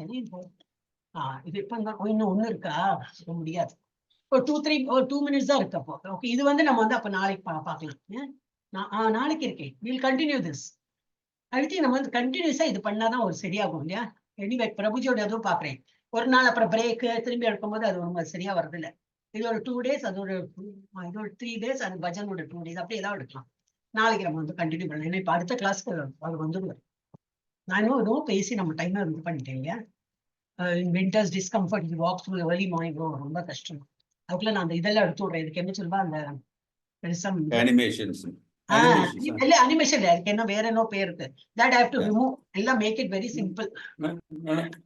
இது இப்ப இன்னும் ஒண்ணு இருக்கா, முடியாது. ஒரு 2 minutes தான் இருக்கு அப்போ. ஓகே, இது வந்து நம்ம வந்து அப்ப நாளைக்கு பார்க்கலாம். நாளைக்கு இருக்கேன். We'll continue this. அடுத்து நம்ம வந்து கண்டினியூஸா இது பண்ணாதான் ஒரு சரியாகும் இல்லையா? எனிவே பிரபுஜியோட எதுவும் பாக்குறேன். ஒரு நாள் அப்புறம் பிரேக் திரும்பி எடுக்கும்போது அது ரொம்ப சரியா வருது இல்ல. இது ஒரு 2 days, அது ஒரு 3 days, அது பஜனோட 2 days, அப்படி ஏதாவது எடுக்கலாம். நாளைக்கு நம்ம வந்து கண்டினியூ பண்ணலாம். ஏன்னா இப்ப அடுத்த கிளாஸ்க்கு அது வந்துடுவார். நான் இன்னும் பேசி நம்ம டைம் இது பண்ணிட்டேன் இல்லையா. Winters discomfort, you walk through early morning, ரொம்ப கஷ்டம். அதுக்குள்ள நான் அந்த இதெல்லாம் எடுத்து விடுறேன். இதுக்கு என்ன சொல்லுவா, அந்த Animations. அனிமேஷன் அதுக்கு என்ன வேற என்ன பேர் இருக்கு, that I have to remove. எல்லாம் make it very simple.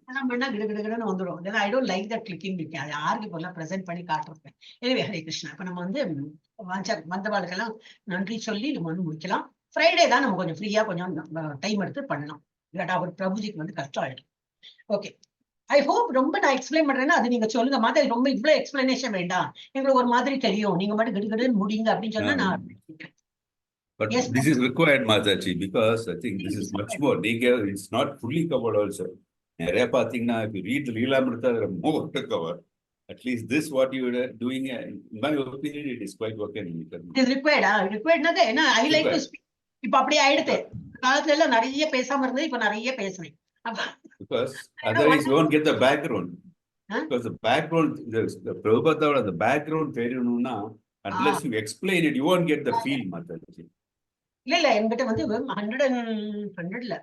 எல்லாம் பண்ணா கிடுகிடுன்னு வந்துடும். I don't like that clicking. அது யாருக்கு இப்ப எல்லாம் பிரசென்ட் பண்ணி காட்டுறேன். எனவே ஹரே கிருஷ்ணா. இப்ப நம்ம வந்து வந்தவாளுக்கெல்லாம் நன்றி சொல்லி நம்ம வந்து முடிக்கலாம். ஃப்ரைடே தான் நம்ம கொஞ்சம் ஃப்ரீயா கொஞ்சம் டைம் எடுத்து பண்ணலாம். இல்லாட்டா அவர் பிரபுஜிக்கு வந்து கஷ்டம் ஆயிடும். ஓகே, ஐ ஹோப் ரொம்ப நான் எக்ஸ்பிளைன் பண்றேன்னா அது நீங்க சொல்லுங்க. மாதிரி ரொம்ப இவ்வளவு எக்ஸ்பிளனேஷன் வேண்டாம், எங்களுக்கு ஒரு மாதிரி தெரியும், நீங்க மட்டும் கிடுகிடுன்னு முடிங்க அப்படின்னு சொன்னா நான். But yes, this is required, Mataji, because I think this is much more. It's not fully covered also. If you read the Leelamrita, there are more to cover. At least this, what you are doing, in my opinion, it is quite okay. It is required. Required na I like to speak. இப்ப அப்படியே ஆயிடுது. காலத்துல எல்லாம் நிறைய பேசாம இருந்தது, இப்ப நிறைய பேசுறேன். Because otherwise you won't get the background. Because the background, the Prabhupada, the background, unless you explain it, you won't get the feel, Mataji. இல்ல என்கிட்ட வந்து 100ல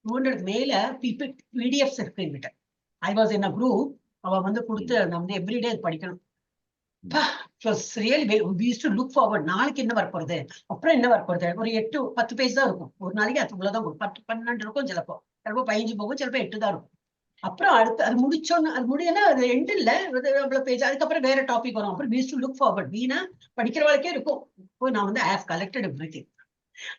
200 மேல பிடிஎஃப்ஸ் இருக்கு என்கிட்ட. I was in a group. அவ வந்து கொடுத்து நான் வந்து எவ்ரிடே படிக்கணும். நாளைக்கு என்ன வரப்போறது, அப்புறம் என்ன வரப்போறது, ஒரு 8-10 பேஜ் தான் இருக்கும் ஒரு நாளைக்கு. அது இவ்வளவுதான் 10-12 இருக்கும், சிலப்போ 15 போகும், சிலப்போ 8 தான் இருக்கும். அப்புறம் அடுத்து அது முடிச்சோன்னு, அது முடியும்னா அது எண்ட் இல்ல, அவ்வளவு பேஜ். அதுக்கப்புறம் வேற டாபிக் வரும். அப்புறம் we used to look forward. வீணா படிக்கிற வாழ்க்கே இருக்கும். இப்போ நான் வந்து I have collected everything.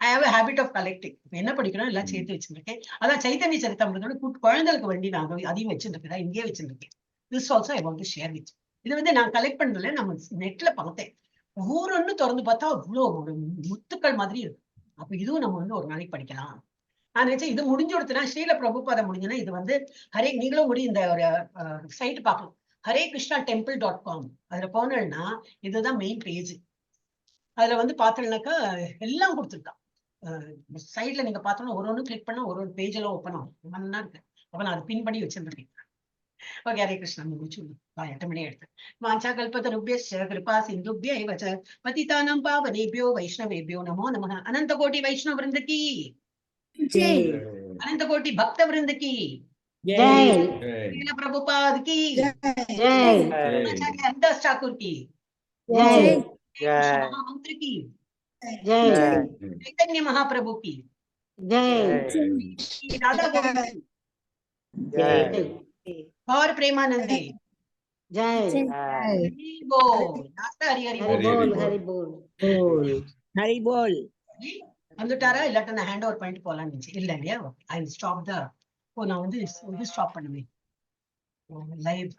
I have a habit of collecting. என்ன படிக்கணும் எல்லாம் சேர்த்து வச்சிருக்கேன். அதான் சைத்தன்ய சரிதாமிரத்தோட குழந்தைகளுக்கு வேண்டி நான் அதையும் வச்சிருக்கேன், இங்கேயே வச்சிருக்கேன். This also I want to share with. இது வந்து நான் கலெக்ட் பண்ணல, நம்ம நெட்ல பார்த்தேன். ஒவ்வொன்னு திறந்து பார்த்தா அவ்வளோ ஒரு முத்துக்கள் மாதிரி இருக்கு. அப்ப இதுவும் நம்ம வந்து ஒரு நாளைக்கு படிக்கலாம். நான் நினைச்சேன் இது முடிஞ்சு கொடுத்தனா ஸ்ரீல பிரபுபாதம் முடிஞ்சுன்னா இது வந்து ஹரே, நீங்களும் முடி இந்த ஒரு சைட் பார்க்கலாம், HareKrishnaTemple.com. அதுல போனேன்னா இதுதான் மெயின் பேஜ். அதுல வந்து பார்த்தோம்னாக்கா எல்லாம் கொடுத்துருக்கான். சைட்ல நீங்க பார்த்தோம்னா ஒரு ஒன்று கிளிக் பண்ணா ஒரு ஒரு பேஜ் எல்லாம் ஓப்பன் ஆகும். நல்லா இருக்கு. அப்ப நான் அதை பின் பண்ணி வச்சிருக்கேன். ஓகே, ஹரே கிருஷ்ணா. முடிச்சு 8 மணி எடுத்து. வாஞ்சா கல்பதருப்யஸ்ய கிருபா சிந்துப்ய ஏவ ச பதிதானாம் பாவனேபியோ வைஷ்ணவேபியோ நமோ நமः. அனந்த கோடி வைஷ்ணவ விருந்த கி Jai. अनंत कोटि भक्त वृंद की Jai. श्रील प्रभुपाद की Jai. आचार्य हरिदास ठाकुर की Jai. कृष्ण महामंत्र की Jai. चैतन्य महाप्रभु की Jai. राधा गोविंद की Jai. और प्रेमानंदे Jai. हरि बोल। नास्ता हरि हरि Hari बोल। bol, hari bol. Hari bol. வந்துட்டாரா இல்லாட்ட நான் ஹேண்ட் ஓவர் பண்ணிட்டு போலான்னு இருந்துச்சு. இல்ல இல்லையா, ஐ ஸ்டாப் த. நான் வந்து இது ஸ்டாப் பண்ணுவேன் லைவ்.